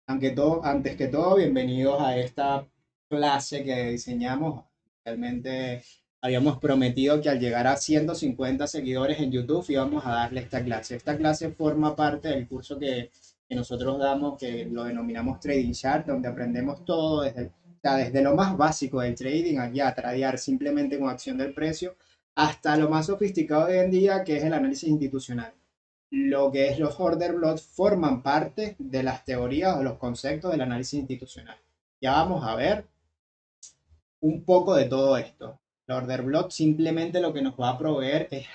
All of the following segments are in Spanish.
Antes que todo, bienvenidos a esta clase que diseñamos. Realmente habíamos prometido que al llegar a 150 seguidores en YouTube íbamos a darle esta clase. Esta clase forma parte del curso que nosotros damos, que lo denominamos Trading Chart, donde aprendemos todo desde lo más básico del trading, aquí a tradear simplemente con acción del precio, hasta lo más sofisticado de hoy en día, que es el análisis institucional. Lo que es los order blocks forman parte de las teorías o los conceptos del análisis institucional. Ya vamos a ver un poco de todo esto. El order block simplemente lo que nos va a proveer es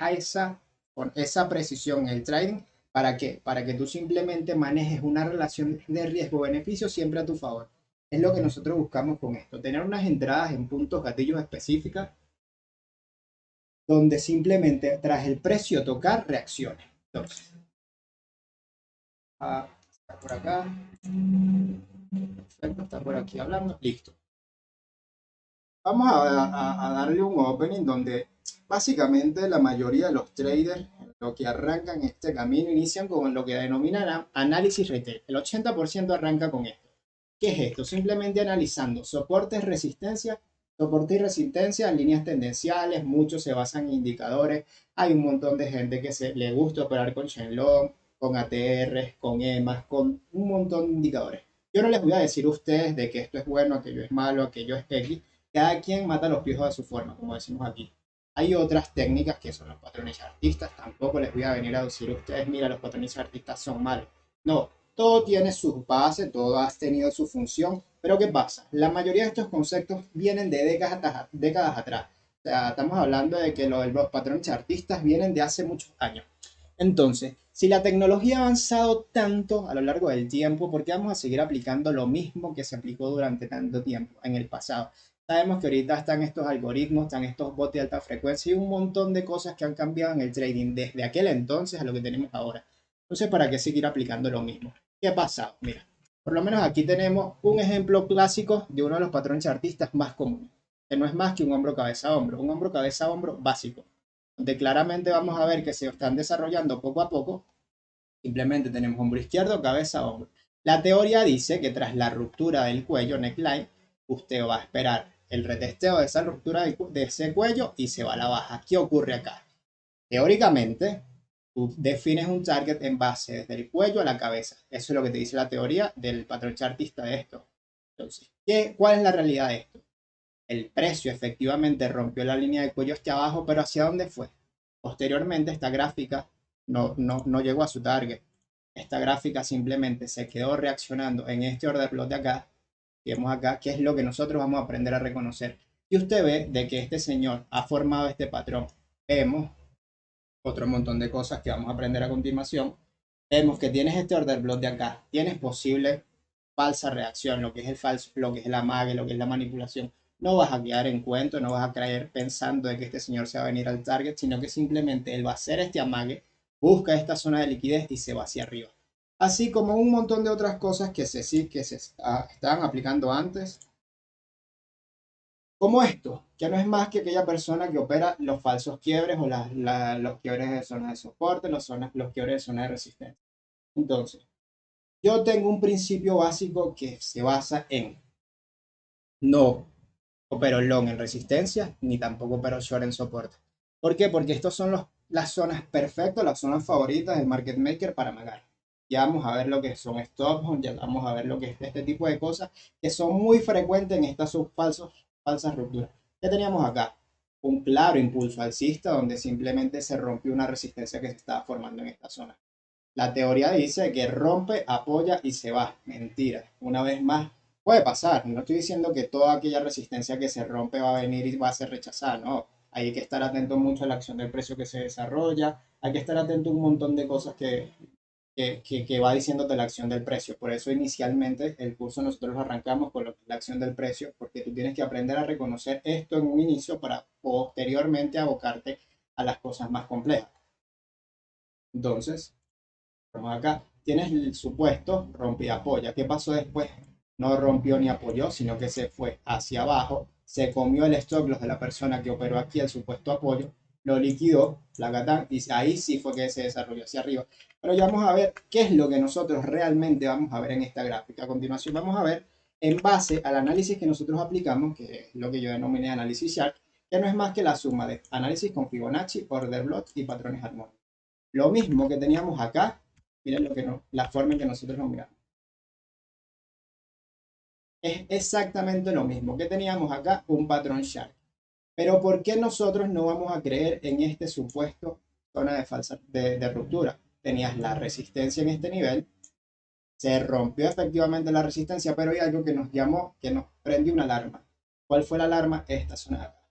con esa precisión en el trading. ¿Para qué? Para que tú simplemente manejes una relación de riesgo-beneficio siempre a tu favor. Es lo que nosotros buscamos con esto. Tener unas entradas en puntos gatillos específicas donde simplemente tras el precio tocar reaccione. Entonces, está por acá. Perfecto, está por aquí hablando. Listo. Vamos a darle un opening donde básicamente la mayoría de los traders, lo que arrancan este camino, inician con lo que denominan análisis retail. El 80% arranca con esto. ¿Qué es esto? Simplemente analizando soportes, resistencia, soporte y resistencia, líneas tendenciales, muchos se basan en indicadores. Hay un montón de gente que le gusta operar con Shenlong, con ATR, con EMAs, con un montón de indicadores. Yo no les voy a decir a ustedes de que esto es bueno, aquello es malo, aquello es X. Cada quien mata los piojos a su forma, como decimos aquí. Hay otras técnicas que son los patrones artistas. Tampoco les voy a venir a decir a ustedes, mira, los patrones artistas son malos. No, todo tiene su base, todo ha tenido su función, pero ¿qué pasa? La mayoría de estos conceptos vienen de décadas atrás. O sea, estamos hablando de que los patrones artistas vienen de hace muchos años. Entonces, si la tecnología ha avanzado tanto a lo largo del tiempo, ¿por qué vamos a seguir aplicando lo mismo que se aplicó durante tanto tiempo en el pasado? Sabemos que ahorita están estos algoritmos, están estos bots de alta frecuencia y un montón de cosas que han cambiado en el trading desde aquel entonces a lo que tenemos ahora. Entonces, ¿para qué seguir aplicando lo mismo? ¿Qué ha pasado? Mira, por lo menos aquí tenemos un ejemplo clásico de uno de los patrones artistas más comunes, que no es más que un hombro cabeza a hombro, un hombro cabeza a hombro básico, donde claramente vamos a ver que se están desarrollando poco a poco. Simplemente tenemos hombro izquierdo, cabeza, hombro. La teoría dice que tras la ruptura del cuello, neckline, usted va a esperar el retesteo de esa ruptura de ese cuello y se va a la baja. ¿Qué ocurre acá? Teóricamente, tú defines un target en base desde el cuello a la cabeza. Eso es lo que te dice la teoría del patrón chartista de esto. Entonces, ¿cuál es la realidad de esto? El precio efectivamente rompió la línea de cuello hacia abajo, pero ¿hacia dónde fue? Posteriormente, esta gráfica no llegó a su target. Esta gráfica simplemente se quedó reaccionando en este order block de acá. Vemos acá que es lo que nosotros vamos a aprender a reconocer. Y usted ve de que este señor ha formado este patrón. Vemos otro montón de cosas que vamos a aprender a continuación. Vemos que tienes este order block de acá. Tienes posible falsa reacción, lo que es el falso, lo que es el amague, lo que es la manipulación. No vas a quedar en cuento, no vas a creer pensando de que este señor se va a venir al target, sino que simplemente él va a hacer este amague, busca esta zona de liquidez y se va hacia arriba. Así como un montón de otras cosas que se estaban aplicando antes, como esto, que no es más que aquella persona que opera los falsos quiebres o los quiebres de zona de soporte, los quiebres de zona de resistencia. Entonces, yo tengo un principio básico que se basa en no opero long en resistencia, ni tampoco opero short en soporte. ¿Por qué? Porque estos son las zonas perfectas, las zonas favoritas del market maker para amagar. Ya vamos a ver lo que son stop, ya vamos a ver lo que es este tipo de cosas que son muy frecuentes en estas falsas rupturas. ¿Qué teníamos acá? Un claro impulso alcista donde simplemente se rompió una resistencia que se estaba formando en esta zona. La teoría dice que rompe, apoya y se va. Mentira. Una vez más, puede pasar. No estoy diciendo que toda aquella resistencia que se rompe va a venir y va a ser rechazada. No. Hay que estar atento mucho a la acción del precio que se desarrolla. Hay que estar atento a un montón de cosas que va diciéndote la acción del precio. Por eso inicialmente el curso nosotros lo arrancamos con la acción del precio, porque tú tienes que aprender a reconocer esto en un inicio para posteriormente abocarte a las cosas más complejas. Entonces, vamos acá, tienes el supuesto rompe y apoya. ¿Qué pasó después? No rompió ni apoyó, sino que se fue hacia abajo, se comió el stop loss de la persona que operó aquí el supuesto apoyo lo liquidó, Placatán, y ahí sí fue que se desarrolló hacia arriba. Pero ya vamos a ver qué es lo que nosotros realmente vamos a ver en esta gráfica. A continuación vamos a ver en base al análisis que nosotros aplicamos, que es lo que yo denominé análisis Sharp, que no es más que la suma de análisis con Fibonacci, order blocks y patrones armónicos. Lo mismo que teníamos acá, miren lo que no, la forma en que nosotros lo miramos. Es exactamente lo mismo que teníamos acá, un patrón Sharp. Pero ¿por qué nosotros no vamos a creer en este supuesto zona de ruptura? Tenías la resistencia en este nivel, se rompió efectivamente la resistencia, pero hay algo que nos llamó, que nos prendió una alarma. ¿Cuál fue la alarma? Esta zona de acá.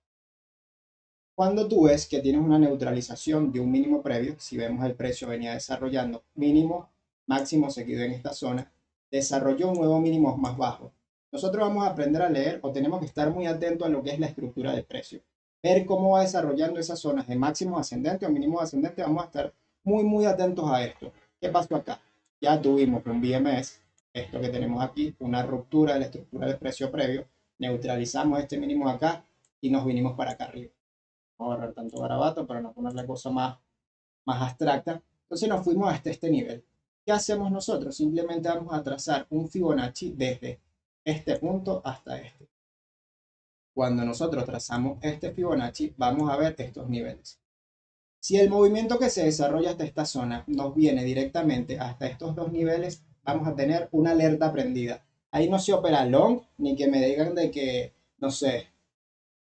Cuando tú ves que tienes una neutralización de un mínimo previo, si vemos el precio venía desarrollando mínimo, máximo se quedó en esta zona, desarrolló un nuevo mínimo más bajo. Nosotros vamos a aprender a leer o tenemos que estar muy atentos a lo que es la estructura del precio. Ver cómo va desarrollando esas zonas de máximo ascendente o mínimo ascendente, vamos a estar muy atentos a esto. ¿Qué pasó acá? Ya tuvimos un BMS, esto que tenemos aquí, una ruptura de la estructura del precio previo, neutralizamos este mínimo acá y nos vinimos para acá arriba. Ahorrar tanto garabato para no poner la cosa más abstracta. Entonces nos fuimos hasta este nivel. ¿Qué hacemos nosotros? Simplemente vamos a trazar un Fibonacci desde este punto hasta este. Cuando nosotros trazamos este Fibonacci, vamos a ver estos niveles. Si el movimiento que se desarrolla hasta esta zona nos viene directamente hasta estos dos niveles, vamos a tener una alerta prendida. Ahí no se opera long, ni que me digan de que, no sé,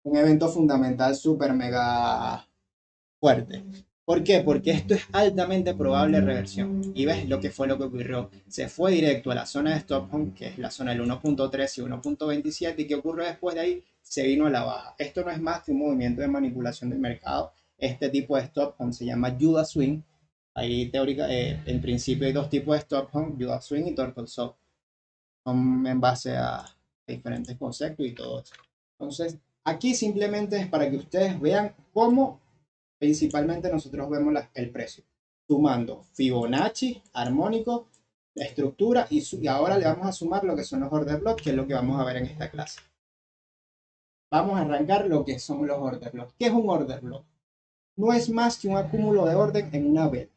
un evento fundamental super mega fuerte. ¿Por qué? Porque esto es altamente probable reversión. Y ves lo que fue lo que ocurrió. Se fue directo a la zona de stop hunt, que es la zona del 1.3 y 1.27, y ¿qué ocurrió después de ahí? Se vino a la baja. Esto no es más que un movimiento de manipulación del mercado. Este tipo de stop hunt se llama Judas Swing. Ahí teórica, en principio hay dos tipos de stop hunt, Judas Swing y Turtle Stop. Son en base a diferentes conceptos y todo eso. Entonces, aquí simplemente es para que ustedes vean cómo principalmente nosotros vemos el precio, sumando Fibonacci, armónico, la estructura y ahora le vamos a sumar lo que son los order blocks, que es lo que vamos a ver en esta clase. Vamos a arrancar lo que son los order blocks. ¿Qué es un order block? No es más que un acúmulo de orden en una vela.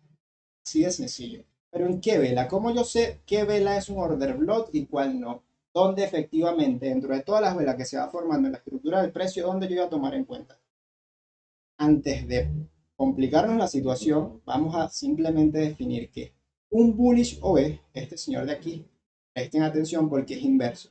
Así de sencillo. Pero ¿en qué vela? ¿Cómo yo sé qué vela es un order block y cuál no? Donde efectivamente, dentro de todas las velas que se va formando en la estructura del precio, ¿dónde yo voy a tomar en cuenta? Antes de complicarnos la situación, vamos a simplemente definir que un bullish OE, este señor de aquí, presten atención porque es inverso.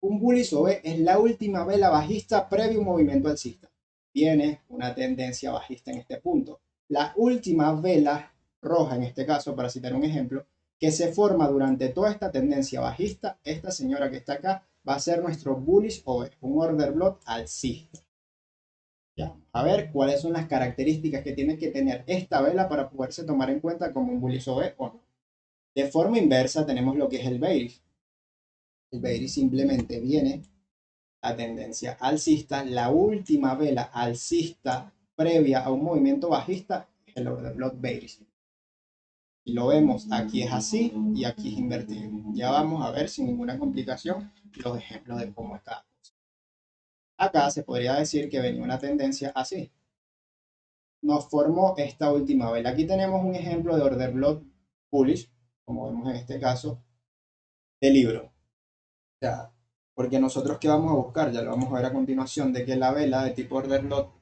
Un bullish OE es la última vela bajista previo a un movimiento alcista. Tiene una tendencia bajista en este punto. La última vela roja, en este caso, para citar un ejemplo, que se forma durante toda esta tendencia bajista, esta señora que está acá, va a ser nuestro bullish OE, un order block alcista. Ya, a ver cuáles son las características que tiene que tener esta vela para poderse tomar en cuenta como un bullish OE o no. De forma inversa tenemos lo que es el bearish. El bearish simplemente viene a tendencia alcista. La última vela alcista previa a un movimiento bajista es el order block bearish. Y lo vemos, aquí es así y aquí es invertido. Ya vamos a ver sin ninguna complicación los ejemplos de cómo está. Acá se podría decir que venía una tendencia así. Nos formó esta última vela. Aquí tenemos un ejemplo de order block bullish, como vemos en este caso, de libro. O sea, porque nosotros qué vamos a buscar, ya lo vamos a ver a continuación, de que la vela de tipo order block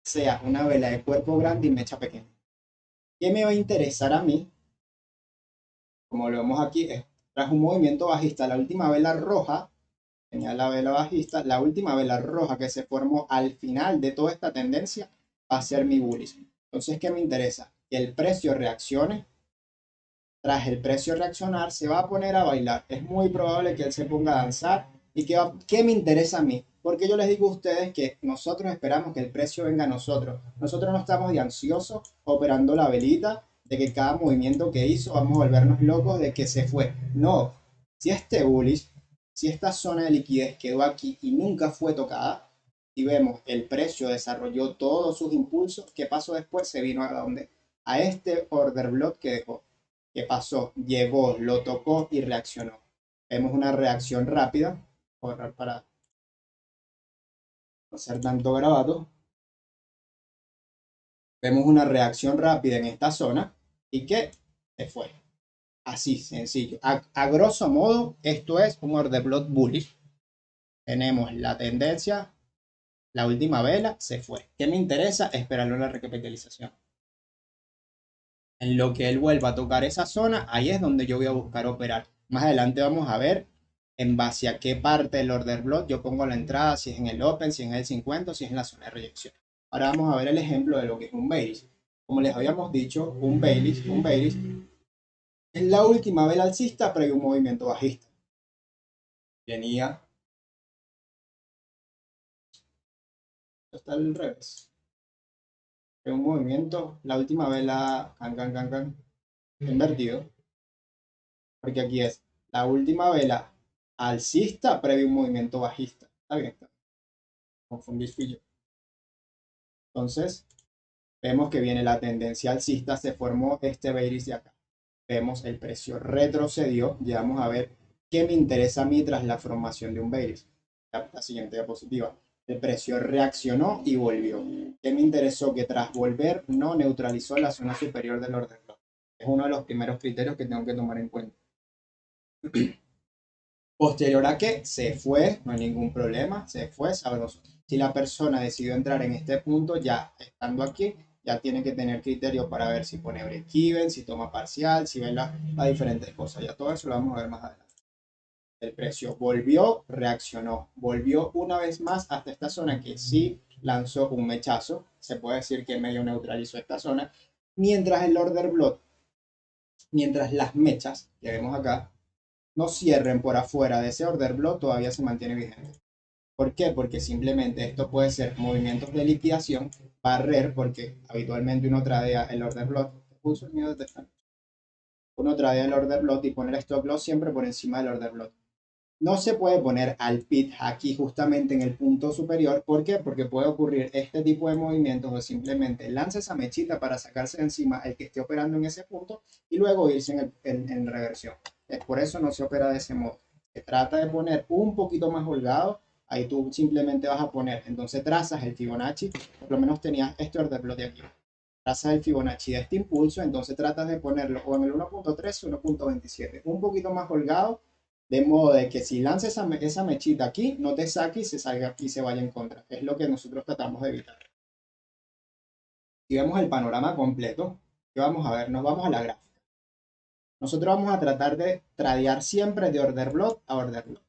sea una vela de cuerpo grande y mecha pequeña. ¿Qué me va a interesar a mí? Como lo vemos aquí, es tras un movimiento bajista, la última vela roja, tenía la vela bajista, la última vela roja que se formó al final de toda esta tendencia va a ser mi bullish. Entonces, ¿qué me interesa? Que el precio reaccione. Tras el precio reaccionar, se va a poner a bailar. Es muy probable que él se ponga a danzar. ¿Y qué me interesa a mí? Porque yo les digo a ustedes que nosotros esperamos que el precio venga a nosotros. Nosotros no estamos de ansiosos operando la velita de que cada movimiento que hizo vamos a volvernos locos de que se fue. No. Si este bullish, si esta zona de liquidez quedó aquí y nunca fue tocada, y vemos el precio desarrolló todos sus impulsos, ¿qué pasó después? Se vino a dónde? A este order block que dejó. ¿Qué pasó? Llegó, lo tocó y reaccionó. Vemos una reacción rápida, para no hacer tanto grabado. Vemos una reacción rápida en esta zona y que se fue. Así, sencillo. A grosso modo, esto es un order block bullish. Tenemos la tendencia, la última vela, se fue. ¿Qué me interesa? Esperarlo la recapitalización. En lo que él vuelva a tocar esa zona, ahí es donde yo voy a buscar operar. Más adelante vamos a ver en base a qué parte del order block yo pongo la entrada, si es en el open, si es en el 50, si es en la zona de reyección. Ahora vamos a ver el ejemplo de lo que es un bearish. Como les habíamos dicho, un bearish es la última vela alcista previo a un movimiento bajista. Venía, está al revés. Un movimiento, la última vela, invertido, porque aquí es la última vela alcista previo a un movimiento bajista. Está bien, está. Confundí fui yo. Entonces, vemos que viene la tendencia alcista, se formó este bearish de acá. Vemos el precio retrocedió, ya vamos a ver qué me interesa a mí tras la formación de un bearish. La siguiente diapositiva. El precio reaccionó y volvió. ¿Qué me interesó? Que tras volver no neutralizó la zona superior del order block. Es uno de los primeros criterios que tengo que tomar en cuenta. Posterior a que se fue, no hay ningún problema, se fue sabroso. Si la persona decidió entrar en este punto, ya estando aquí, ya tiene que tener criterio para ver si pone break-even, si toma parcial, si ve las diferentes cosas. Ya todo eso lo vamos a ver más adelante. El precio volvió, reaccionó, volvió una vez más hasta esta zona que sí lanzó un mechazo. Se puede decir que medio neutralizó esta zona. Mientras el order block, mientras las mechas que vemos acá, no cierren por afuera de ese order block, todavía se mantiene vigente. ¿Por qué? Porque simplemente esto puede ser movimientos de liquidación, barrer, porque habitualmente uno tradea el order block. Uno tradea el order block y pone el stop loss siempre por encima del order block. No se puede poner al pit aquí justamente en el punto superior. ¿Por qué? Porque puede ocurrir este tipo de movimientos o simplemente lanza esa mechita para sacarse de encima el que esté operando en ese punto y luego irse en reversión. Es por eso no se opera de ese modo. Se trata de poner un poquito más holgado. Ahí tú simplemente vas a poner, entonces trazas el Fibonacci, por lo menos tenías este order block de aquí. Trazas el Fibonacci de este impulso, entonces tratas de ponerlo o en el 1.3 o 1.27, un poquito más holgado, de modo de que si lanzas esa mechita aquí, no te saque y se salga y se vaya en contra. Es lo que nosotros tratamos de evitar. Si vemos el panorama completo, ¿qué vamos a ver? Nos vamos a la gráfica. Nosotros vamos a tratar de tradear siempre de order block a order block.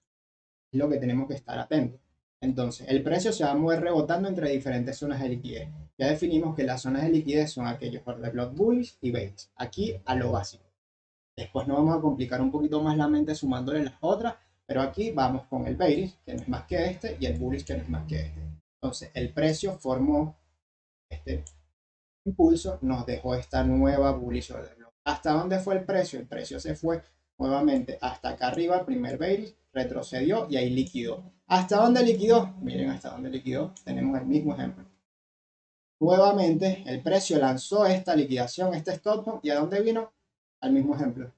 Es lo que tenemos que estar atentos. Entonces, el precio se va a mover rebotando entre diferentes zonas de liquidez. Ya definimos que las zonas de liquidez son aquellos order block bullish y bearish. Aquí a lo básico. Después nos vamos a complicar un poquito más la mente sumándole las otras, pero aquí vamos con el bearish, que no es más que este, y el bullish, que no es más que este. Entonces, el precio formó este impulso, nos dejó esta nueva bullish order block. ¿Hasta dónde fue el precio? El precio se fue nuevamente hasta acá arriba, el primer bearish, retrocedió y ahí liquidó. ¿Hasta dónde liquidó? Miren hasta dónde liquidó. Tenemos el mismo ejemplo. Nuevamente, el precio lanzó esta liquidación, este stop, ¿y a dónde vino? Al mismo ejemplo.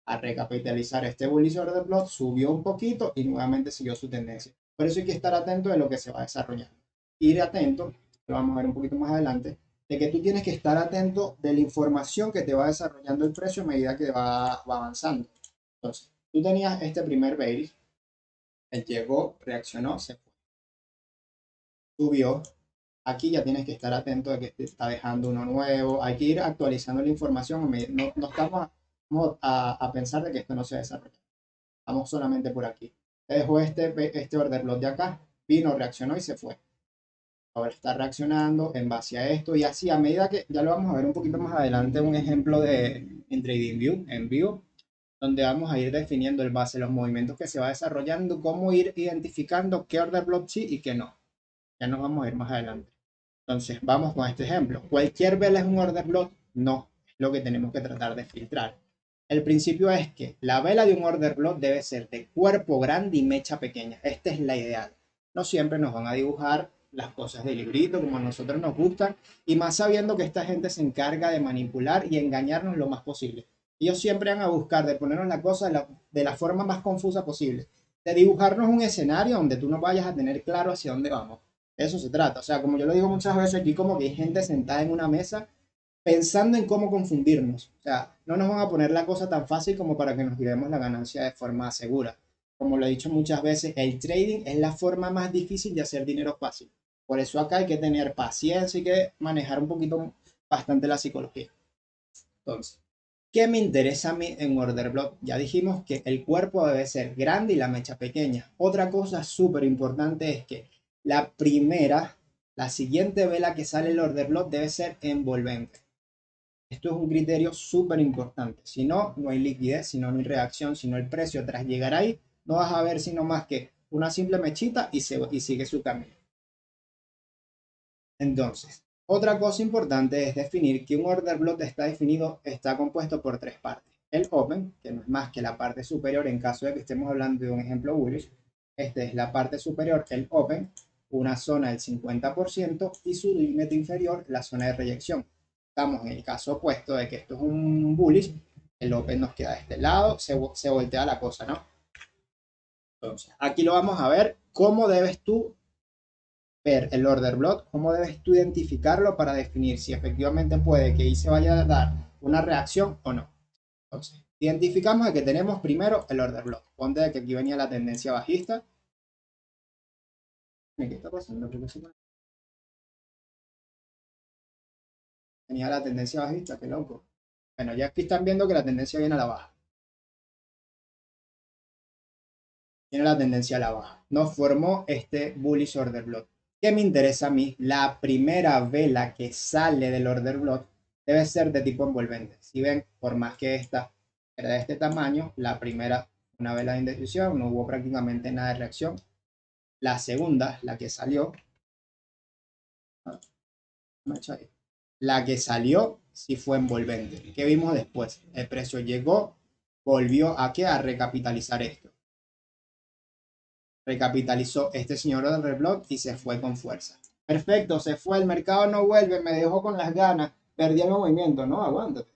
A recapitalizar este bullish order block, subió un poquito y nuevamente siguió su tendencia. Por eso hay que estar atento de lo que se va desarrollando. Ir atento, lo vamos a ver un poquito más adelante, de que tú tienes que estar atento de la información que te va desarrollando el precio a medida que va avanzando. Entonces, tú tenías este primer bearish, él llegó, reaccionó, se fue. Subió. Aquí ya tienes que estar atento de que te está dejando uno nuevo. Hay que ir actualizando la información. No estamos a pensar de que esto no se desarrolla. Vamos solamente por aquí. Te dejó este order block de acá. Vino, reaccionó y se fue. Ahora está reaccionando en base a esto y así a medida que ya lo vamos a ver un poquito más adelante, un ejemplo en TradingView, en vivo, donde vamos a ir definiendo en base a los movimientos que se va desarrollando, cómo ir identificando qué order block sí y qué no. Ya nos vamos a ir más adelante. Entonces, vamos con este ejemplo. ¿Cualquier vela es un order block? No, es lo que tenemos que tratar de filtrar. El principio es que la vela de un order block debe ser de cuerpo grande y mecha pequeña. Esta es la ideal. No siempre nos van a dibujar las cosas de librito como a nosotros nos gustan, y más sabiendo que esta gente se encarga de manipular y engañarnos lo más posible. Ellos siempre van a buscar de ponernos la cosa de la forma más confusa posible, de dibujarnos un escenario donde tú no vayas a tener claro hacia dónde vamos. De eso se trata. O sea, como yo lo digo muchas veces aquí, como que hay gente sentada en una mesa pensando en cómo confundirnos. O sea, no nos van a poner la cosa tan fácil como para que nos llevemos la ganancia de forma segura. Como lo he dicho muchas veces, el trading es la forma más difícil de hacer dinero fácil. Por eso acá hay que tener paciencia y que manejar un poquito bastante la psicología. Entonces, ¿qué me interesa a mí en order block? Ya dijimos que el cuerpo debe ser grande y la mecha pequeña. Otra cosa súper importante es que la siguiente vela que sale el order block debe ser envolvente. Esto es un criterio súper importante. Si no, no hay liquidez, si no, no hay reacción, si no el precio tras llegar ahí, no vas a ver sino más que una simple mechita y sigue su camino. Entonces, otra cosa importante es definir que un order block está compuesto por tres partes. El open, que no es más que la parte superior en caso de que estemos hablando de un ejemplo bullish. Esta es la parte superior, el open, una zona del 50% y su límite inferior, la zona de reyección. Estamos en el caso opuesto de que esto es un bullish, el open nos queda de este lado, se voltea la cosa, ¿no? Entonces, aquí lo vamos a ver cómo debes tú ver el order block, cómo debes tú identificarlo para definir si efectivamente puede que ahí se vaya a dar una reacción o no. Entonces, identificamos que tenemos primero el order block. Ponte que aquí venía la tendencia bajista. ¿Qué está pasando? Venía la tendencia bajista, qué loco. Bueno, ya aquí están viendo que la tendencia viene a la baja. Tiene la tendencia a la baja. Nos formó este bullish order block. ¿Qué me interesa a mí? La primera vela que sale del order block debe ser de tipo envolvente. Si ven, por más que esta era de este tamaño, la primera, una vela de indecisión, no hubo prácticamente nada de reacción. La segunda, la que salió, la que salió sí fue envolvente. ¿Qué vimos después? El precio llegó, volvió a qué? A recapitalizar esto. Recapitalizó este señor del reloj y se fue con fuerza. Perfecto, se fue, el mercado no vuelve, me dejó con las ganas, perdí el movimiento, no, aguántate.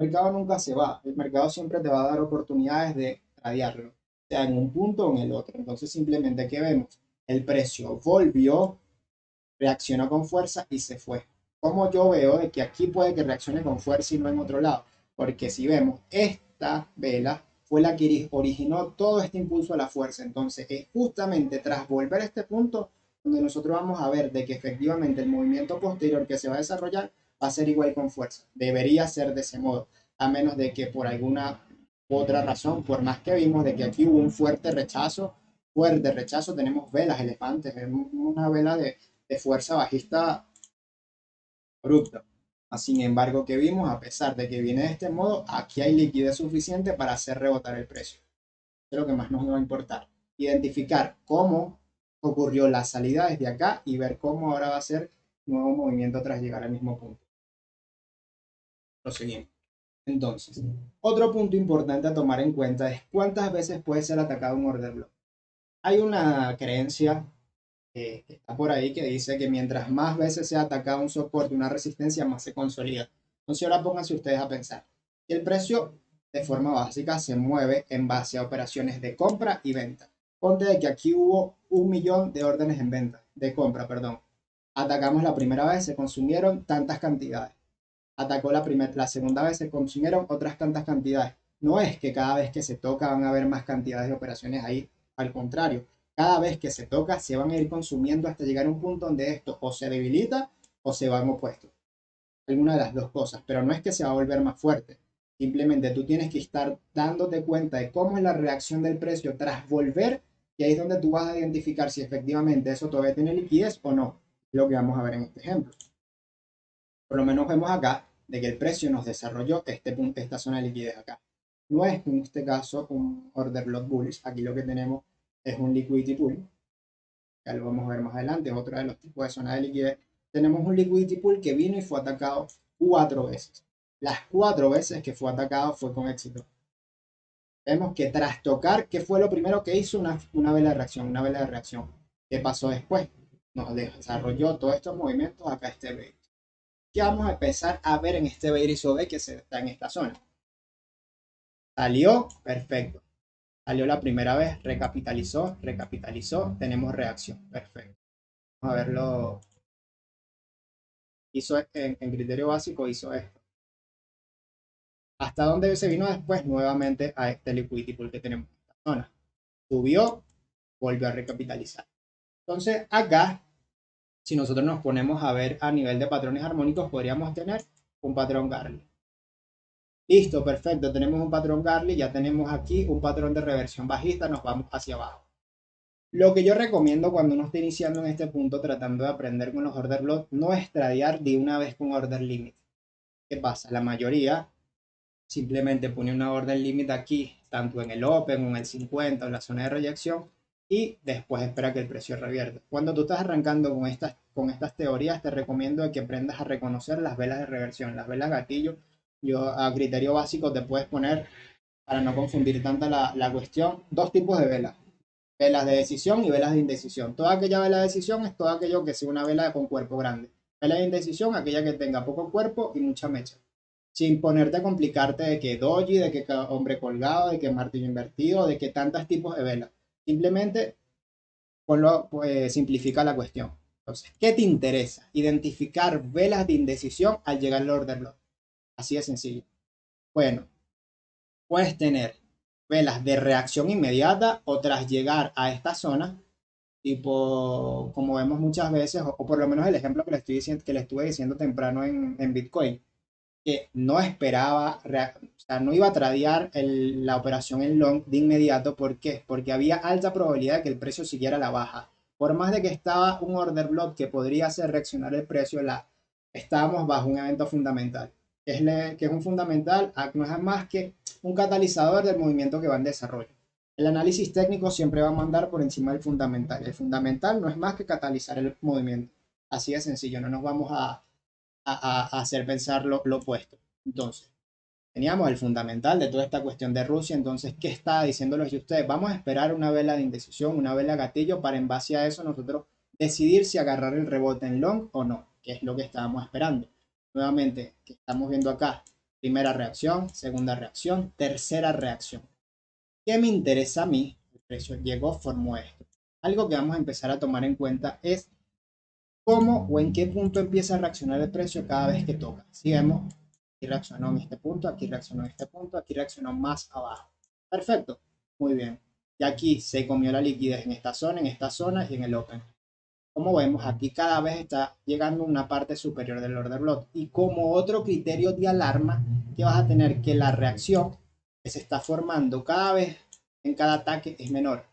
El mercado nunca se va, el mercado siempre te va a dar oportunidades de radiarlo, sea en un punto o en el otro. Entonces simplemente, ¿qué vemos? El precio volvió, reaccionó con fuerza y se fue. Como yo veo de que aquí puede que reaccione con fuerza y no en otro lado, porque si vemos esta vela fue la que originó todo este impulso a la fuerza. Entonces es justamente tras volver a este punto donde nosotros vamos a ver de que efectivamente el movimiento posterior que se va a desarrollar va a ser igual con fuerza. Debería ser de ese modo, a menos de que por alguna otra razón, por más que vimos de que aquí hubo un fuerte rechazo, tenemos velas elefantes, una vela de fuerza bajista abrupta. Sin embargo, que vimos, a pesar de que viene de este modo, aquí hay liquidez suficiente para hacer rebotar el precio. Eso es lo que más nos va a importar. Identificar cómo ocurrió la salida desde acá y ver cómo ahora va a ser nuevo movimiento tras llegar al mismo punto. Proseguimos. Entonces, otro punto importante a tomar en cuenta es cuántas veces puede ser atacado un order block. Hay una creencia que está por ahí que dice que mientras más veces sea atacado un soporte, una resistencia, más se consolida. Entonces ahora pónganse ustedes a pensar. El precio de forma básica se mueve en base a operaciones de compra y venta. Ponte de que aquí hubo 1 millón de órdenes en venta, de compra, perdón. Atacamos la primera vez, se consumieron tantas cantidades. Atacó la segunda vez, se consumieron otras tantas cantidades. No es que cada vez que se toca van a haber más cantidades de operaciones ahí, al contrario, cada vez que se toca se van a ir consumiendo hasta llegar a un punto donde esto o se debilita o se van opuestos. Alguna de las dos cosas, pero no es que se va a volver más fuerte. Simplemente tú tienes que estar dándote cuenta de cómo es la reacción del precio tras volver y ahí es donde tú vas a identificar si efectivamente eso todavía tiene liquidez o no. Lo que vamos a ver en este ejemplo. Por lo menos vemos acá de que el precio nos desarrolló esta zona de liquidez acá. No es en este caso un order block bullish, aquí lo que tenemos es un liquidity pool, ya lo vamos a ver más adelante, es otro de los tipos de zona de liquidez. Tenemos un liquidity pool que vino y fue atacado 4 veces. Las 4 veces que fue atacado fue con éxito. Vemos que tras tocar, ¿qué fue lo primero que hizo? Una vela de reacción, una vela de reacción. ¿Qué pasó después? Nos desarrolló todos estos movimientos acá este B. Que vamos a empezar a ver en este Beirizo B que se está en esta zona. Salió, perfecto. Salió la primera vez, recapitalizó, tenemos reacción, perfecto. Vamos a verlo. Hizo en criterio básico, hizo esto. ¿Hasta dónde se vino después? Nuevamente a este liquidity pool que tenemos en esta zona. Subió, volvió a recapitalizar. Entonces acá, si nosotros nos ponemos a ver a nivel de patrones armónicos, podríamos tener un patrón Garley. Listo, perfecto, tenemos un patrón Garley, ya tenemos aquí un patrón de reversión bajista, nos vamos hacia abajo. Lo que yo recomiendo cuando uno está iniciando en este punto, tratando de aprender con los order block, no es tradear de una vez con order limit. ¿Qué pasa? La mayoría simplemente pone una orden limit aquí, tanto en el open o en el 50 o en la zona de reyección, y después espera que el precio revierta. Cuando tú estás arrancando con estas teorías, te recomiendo que aprendas a reconocer las velas de reversión, las velas gatillo. Yo a criterio básico te puedes poner, para no confundir tanta la cuestión, dos tipos de velas. Velas de decisión y velas de indecisión. Toda aquella vela de decisión es todo aquello que sea una vela con cuerpo grande. Vela de indecisión, aquella que tenga poco cuerpo y mucha mecha, sin ponerte a complicarte de que doji, de que hombre colgado, de que martillo invertido, de que tantos tipos de velas. Simplemente simplifica la cuestión. Entonces, ¿qué te interesa? Identificar velas de indecisión al llegar al order block. Así de sencillo. Bueno, puedes tener velas de reacción inmediata o tras llegar a esta zona, tipo, como vemos muchas veces, o por lo menos el ejemplo que le estuve diciendo temprano en Bitcoin, que no esperaba, o sea, no iba a tradear la operación en long de inmediato. ¿Por qué? Porque había alta probabilidad de que el precio siguiera a la baja. Por más de que estaba un order block que podría hacer reaccionar el precio, estábamos bajo un evento fundamental. Que es un fundamental, no es más que un catalizador del movimiento que va en desarrollo. El análisis técnico siempre va a mandar por encima del fundamental. El fundamental no es más que catalizar el movimiento. Así de sencillo, no nos vamos a hacer pensar lo opuesto. Entonces, teníamos el fundamental de toda esta cuestión de Rusia. Entonces, ¿qué está diciéndoles ustedes? Vamos a esperar una vela de indecisión, una vela gatillo, para en base a eso nosotros decidir si agarrar el rebote en long o no, que es lo que estábamos esperando. Nuevamente, que estamos viendo acá, primera reacción, segunda reacción, tercera reacción. ¿Qué me interesa a mí? El precio llegó, formó esto. Algo que vamos a empezar a tomar en cuenta es cómo o en qué punto empieza a reaccionar el precio cada vez que toca. Si vemos, aquí reaccionó en este punto, aquí reaccionó en este punto, aquí reaccionó más abajo. Perfecto, muy bien. Y aquí se comió la liquidez en esta zona y en el open. Como vemos, aquí cada vez está llegando una parte superior del order block. Y como otro criterio de alarma, que vas a tener que la reacción que se está formando cada vez en cada ataque es menor.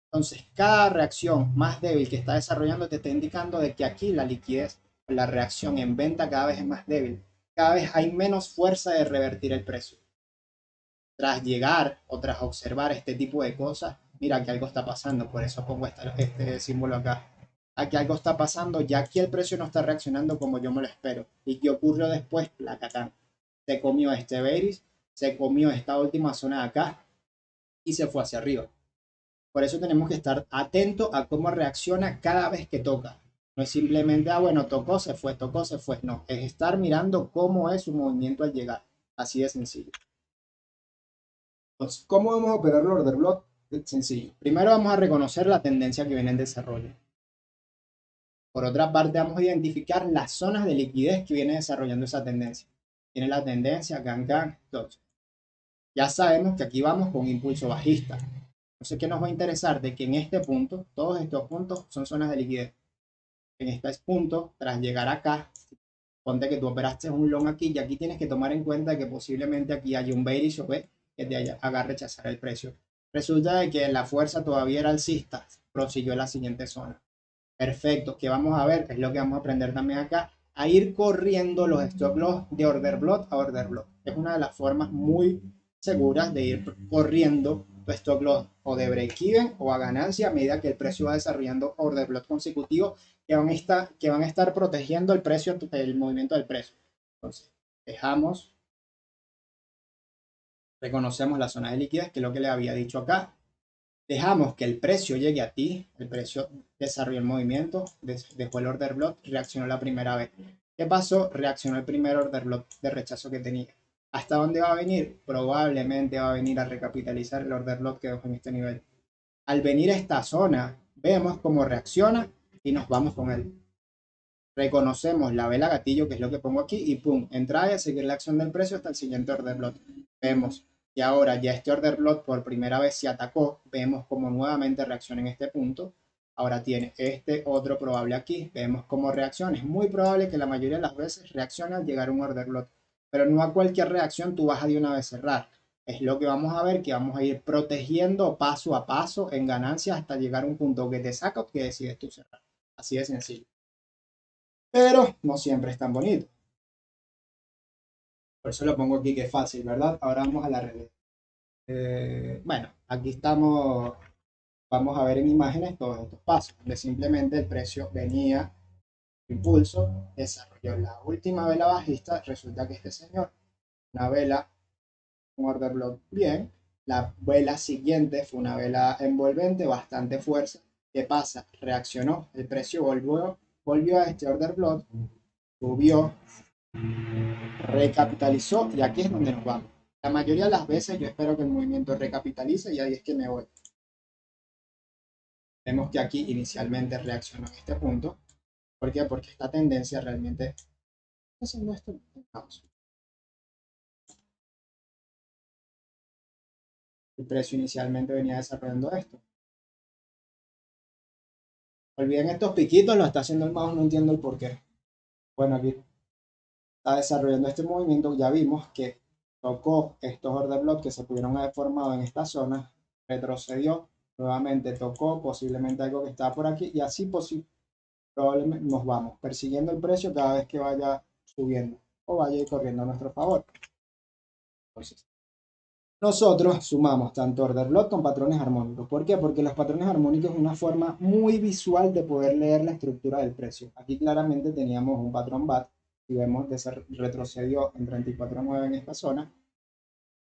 Entonces, cada reacción más débil que está desarrollando te está indicando de que aquí la liquidez, la reacción en venta cada vez es más débil. Cada vez hay menos fuerza de revertir el precio. Tras llegar o tras observar este tipo de cosas, mira que algo está pasando, por eso pongo este símbolo acá. Aquí algo está pasando, ya aquí el precio no está reaccionando como yo me lo espero. ¿Y qué ocurrió después? La Catán. Se comió este Bearish, se comió esta última zona de acá y se fue hacia arriba. Por eso tenemos que estar atentos a cómo reacciona cada vez que toca. No es simplemente, bueno, tocó, se fue, tocó, se fue. No, es estar mirando cómo es su movimiento al llegar. Así de sencillo. Entonces, ¿cómo vamos a operar el order block? Es sencillo. Primero vamos a reconocer la tendencia que viene en desarrollo. Por otra parte, vamos a identificar las zonas de liquidez que viene desarrollando esa tendencia. Tiene la tendencia, gang. Entonces, ya sabemos que aquí vamos con impulso bajista. Entonces, ¿qué nos va a interesar? De que en este punto, todos estos puntos son zonas de liquidez. En este punto, tras llegar acá, ponte que tú operaste un long aquí y aquí tienes que tomar en cuenta que posiblemente aquí haya un bearish o que te haga rechazar el precio. Resulta de que la fuerza todavía era alcista, prosiguió en la siguiente zona. Perfecto, ¿qué vamos a ver? Es lo que vamos a aprender también acá, a ir corriendo los stop loss de order block a order block. Es una de las formas muy seguras de ir corriendo tu stop loss o de break even o a ganancia a medida que el precio va desarrollando order block consecutivos que van a estar protegiendo el precio, el movimiento del precio. Entonces, reconocemos la zona de liquidez, que es lo que le había dicho acá. Dejamos que el precio llegue a ti, el precio desarrolló el movimiento, dejó el order block, reaccionó la primera vez. ¿Qué pasó? Reaccionó el primer order block de rechazo que tenía. ¿Hasta dónde va a venir? Probablemente va a venir a recapitalizar el order block que dejó en este nivel. Al venir a esta zona, vemos cómo reacciona y nos vamos con él. Reconocemos la vela gatillo, que es lo que pongo aquí, y pum, entrada y a seguir la acción del precio hasta el siguiente order block. Vemos y ahora ya este order block por primera vez se atacó, vemos como nuevamente reacciona en este punto. Ahora tiene este otro probable aquí, vemos cómo reacciona. Es muy probable que la mayoría de las veces reaccione al llegar a un order block, pero no a cualquier reacción tú vas a de una vez cerrar. Es lo que vamos a ver, que vamos a ir protegiendo paso a paso en ganancias hasta llegar a un punto que te saca o que decides tú cerrar. Así de sencillo. Pero no siempre es tan bonito. Por eso lo pongo aquí que es fácil, ¿verdad? Ahora vamos a la realidad. Bueno, aquí estamos, vamos a ver en imágenes todos estos pasos, donde simplemente el precio venía, impulso, desarrolló la última vela bajista, resulta que este señor, una vela, un order block bien, la vela siguiente fue una vela envolvente, bastante fuerza. ¿Qué pasa? Reaccionó, el precio volvió a este order block, subió, recapitalizó y aquí es donde nos vamos. La mayoría de las veces yo espero que el movimiento recapitalice y ahí es que me voy. Vemos que aquí inicialmente reaccionó en este punto. ¿Por qué? Porque esta tendencia realmente está haciendo esto. Vamos. El precio inicialmente venía desarrollando esto. Olviden estos piquitos, lo está haciendo el mouse, no entiendo el por qué. Bueno, aquí está desarrollando este movimiento. Ya vimos que tocó estos order blocks que se pudieron haber formado en esta zona, retrocedió, nuevamente tocó posiblemente algo que está por aquí y así probablemente nos vamos persiguiendo el precio cada vez que vaya subiendo o vaya corriendo a nuestro favor. Entonces, nosotros sumamos tanto order block con patrones armónicos. ¿Por qué? Porque los patrones armónicos es una forma muy visual de poder leer la estructura del precio. Aquí claramente teníamos un patrón BAT y vemos que se retrocedió en 34.9 en esta zona.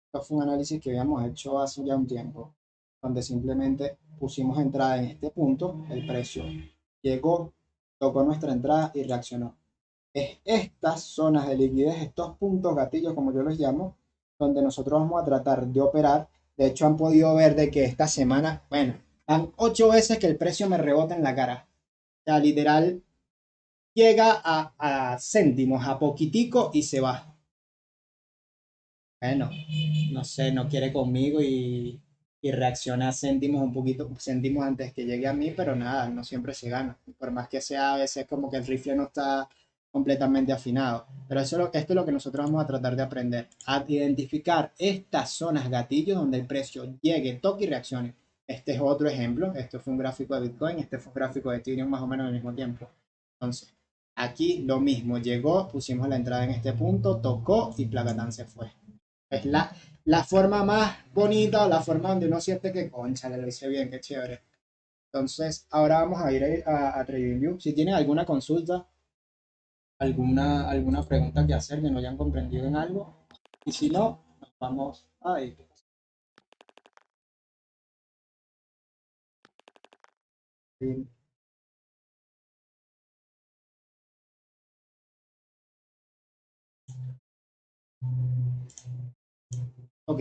Esto fue un análisis que habíamos hecho hace ya un tiempo, donde simplemente pusimos entrada en este punto, el precio llegó, tocó nuestra entrada y reaccionó. Es estas zonas de liquidez, estos puntos gatillos, como yo los llamo, donde nosotros vamos a tratar de operar. De hecho, han podido ver de que esta semana, bueno, han 8 veces que el precio me rebota en la cara. O sea, literal, llega a céntimos, a poquitico y se va. Bueno, no sé, no quiere conmigo y reacciona a céntimos un poquito, céntimos antes que llegue a mí, pero nada, no siempre se gana. Por más que sea, a veces como que el rifle no está completamente afinado. Pero esto es lo que nosotros vamos a tratar de aprender, a identificar estas zonas gatillos donde el precio llegue, toque y reaccione. Este es otro ejemplo, esto fue un gráfico de Bitcoin, este fue un gráfico de Ethereum más o menos al mismo tiempo. Entonces, aquí lo mismo, llegó, pusimos la entrada en este punto, tocó y Placatán se fue. Es la forma más bonita, la forma donde uno siente que, concha, le lo hice bien, qué chévere. Entonces, ahora vamos a ir a TradingView. Si tienen alguna consulta, alguna pregunta que hacer que no hayan comprendido en algo, y si no, nos vamos a ir. Ok,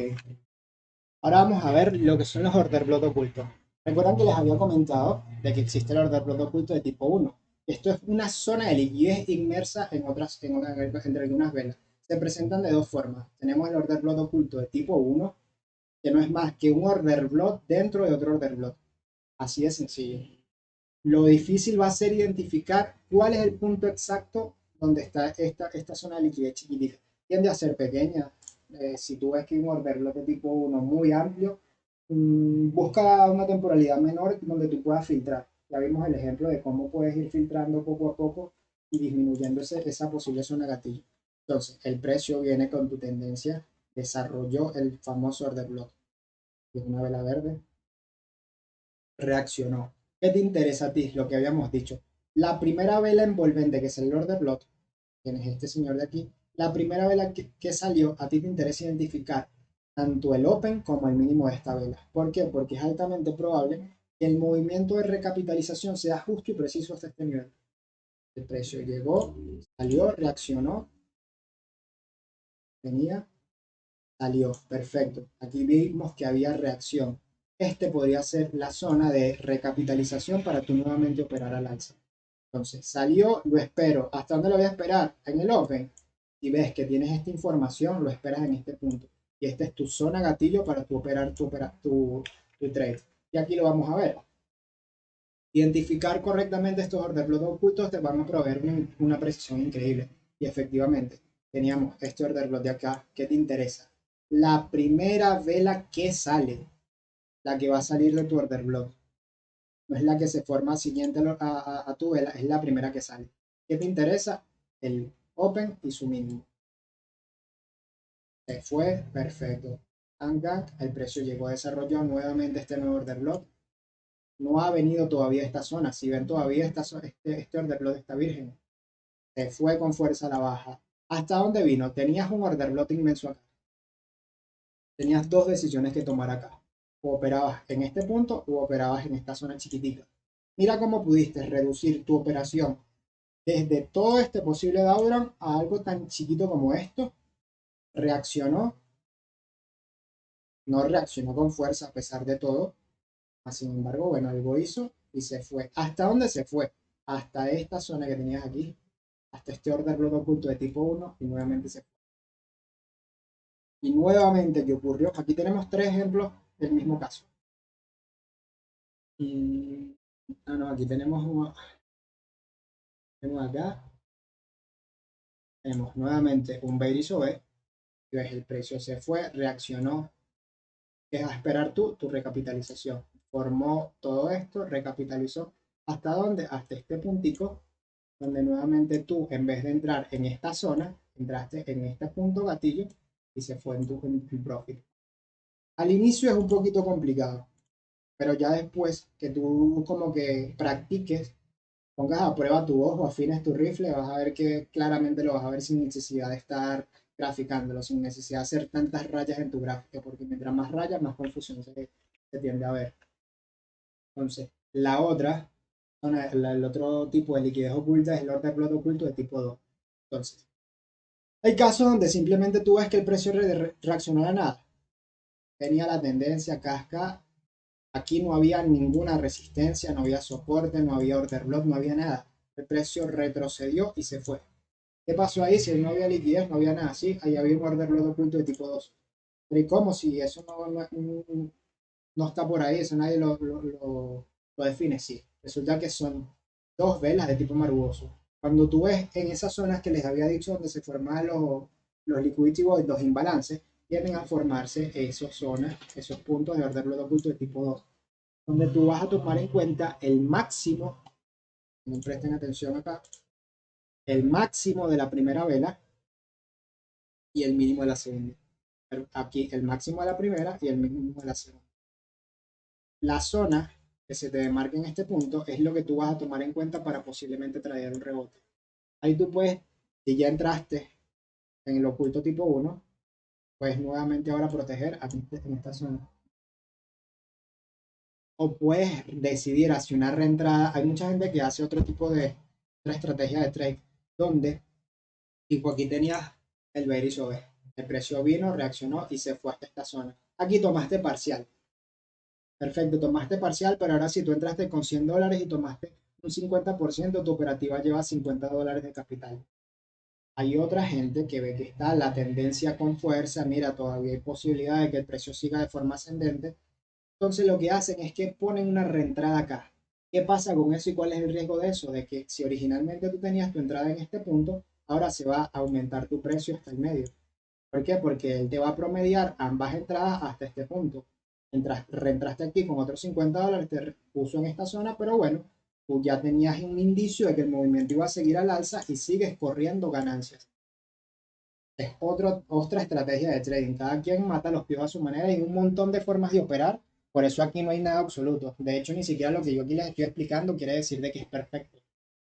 ahora vamos a ver lo que son los order block ocultos. Recuerdan que les había comentado de que existe el order block oculto de tipo 1. Esto es una zona de liquidez inmersa entre algunas velas. Se presentan de dos formas. Tenemos el order block oculto de tipo 1, que no es más que un order block dentro de otro order block. Así de sencillo. Lo difícil va a ser identificar cuál es el punto exacto donde está esta zona de liquidez chiquitita. Tiende a ser pequeña. Si tú ves que un order block de tipo 1 muy amplio, busca una temporalidad menor donde tú puedas filtrar. Ya vimos el ejemplo de cómo puedes ir filtrando poco a poco y disminuyendo esa posible zona gatillo. Entonces, el precio viene con tu tendencia, desarrolló el famoso order block. Es una vela verde, reaccionó. ¿Qué te interesa a ti? Lo que habíamos dicho. La primera vela envolvente, que es el order block, tienes este señor de aquí, la primera vela que salió, a ti te interesa identificar tanto el open como el mínimo de esta vela. ¿Por qué? Porque es altamente probable que el movimiento de recapitalización sea justo y preciso hasta este nivel. El precio llegó, salió, reaccionó, venía, salió, perfecto. Aquí vimos que había reacción. Este podría ser la zona de recapitalización para tú nuevamente operar al alza. Entonces, salió, lo espero. ¿Hasta dónde lo voy a esperar? En el Open. Si ves que tienes esta información, lo esperas en este punto. Y esta es tu zona gatillo para tu operar tu trade. Y aquí lo vamos a ver. Identificar correctamente estos order block ocultos te van a proveer una precisión increíble. Y efectivamente, teníamos este order block de acá. ¿Qué te interesa? La primera vela que sale, la que va a salir de tu order block. No es la que se forma siguiente a tu vela, es la primera que sale. ¿Qué te interesa? El open y su mínimo. Se fue, perfecto. Gang, el precio llegó a desarrollar nuevamente este nuevo order block. No ha venido todavía esta zona. Si ven todavía este order block está virgen. Se fue con fuerza a la baja. ¿Hasta dónde vino? Tenías un order block inmenso acá. Tenías dos decisiones que tomar acá. O operabas en este punto o operabas en esta zona chiquitita. Mira cómo pudiste reducir tu operación desde todo este posible drawdown a algo tan chiquito como esto. Reaccionó, no reaccionó con fuerza a pesar de todo. Sin embargo, bueno, algo hizo y se fue. ¿Hasta dónde se fue? Hasta esta zona que tenías aquí, hasta este order block oculto de tipo 1 y nuevamente se fue. Y nuevamente, ¿qué ocurrió? Aquí tenemos tres ejemplos del mismo caso. Y, no, aquí tenemos acá, tenemos nuevamente un Bearish SOE, y ves, el precio se fue, reaccionó, que es a esperar tu recapitalización. Formó todo esto, recapitalizó. ¿Hasta dónde? Hasta este puntico, donde nuevamente tú, en vez de entrar en esta zona, entraste en este punto gatillo y se fue en tu profit. Al inicio es un poquito complicado, pero ya después que tú como que practiques, pongas a prueba tu ojo, afines tu rifle, vas a ver que claramente lo vas a ver sin necesidad de estar graficándolo, sin necesidad de hacer tantas rayas en tu gráfica, porque mientras más rayas, más confusión se tiende a ver. Entonces, la otra, el otro tipo de liquidez oculta es el order block oculto de tipo 2. Entonces, hay casos donde simplemente tú ves que el precio reaccionó a nada. Tenía la tendencia casca. Aquí no había ninguna resistencia, no había soporte, no había order block, no había nada. El precio retrocedió y se fue. ¿Qué pasó ahí? Si no había liquidez, no había nada. Sí, ahí había un order block oculto de tipo 2. Pero ¿y cómo? Si eso no está por ahí, eso nadie lo define. Sí, resulta que son dos velas de tipo margoso. Cuando tú ves en esas zonas que les había dicho donde se formaban los liquidity void, los imbalances, tienden a formarse esas zonas, esos puntos de order block oculto de tipo 2, donde tú vas a tomar en cuenta el máximo, no presten atención acá, el máximo de la primera vela y el mínimo de la segunda. Aquí el máximo de la primera y el mínimo de la segunda. La zona que se te demarca en este punto es lo que tú vas a tomar en cuenta para posiblemente traer un rebote. Ahí tú puedes, si ya entraste en el oculto tipo 1, puedes nuevamente ahora proteger aquí en esta zona. O puedes decidir hacia una reentrada. Hay mucha gente que hace otro tipo de otra estrategia de trade, donde tipo aquí tenías el bearish OB. El precio vino, reaccionó y se fue hasta esta zona. Aquí tomaste parcial. Perfecto, tomaste parcial, pero ahora si tú entraste con $100 y tomaste un 50%, tu operativa lleva $50 de capital. Hay otra gente que ve que está la tendencia con fuerza, mira, todavía hay posibilidad de que el precio siga de forma ascendente. Entonces lo que hacen es que ponen una reentrada acá. ¿Qué pasa con eso y cuál es el riesgo de eso? De que si originalmente tú tenías tu entrada en este punto, ahora se va a aumentar tu precio hasta el medio. ¿Por qué? Porque él te va a promediar ambas entradas hasta este punto. Reentraste aquí con otros $50, te puso en esta zona, pero bueno, tú ya tenías un indicio de que el movimiento iba a seguir al alza y sigues corriendo ganancias. Es otra estrategia de trading. Cada quien mata los pies a su manera y un montón de formas de operar. Por eso aquí no hay nada absoluto. De hecho, ni siquiera lo que yo aquí les estoy explicando quiere decir de que es perfecto.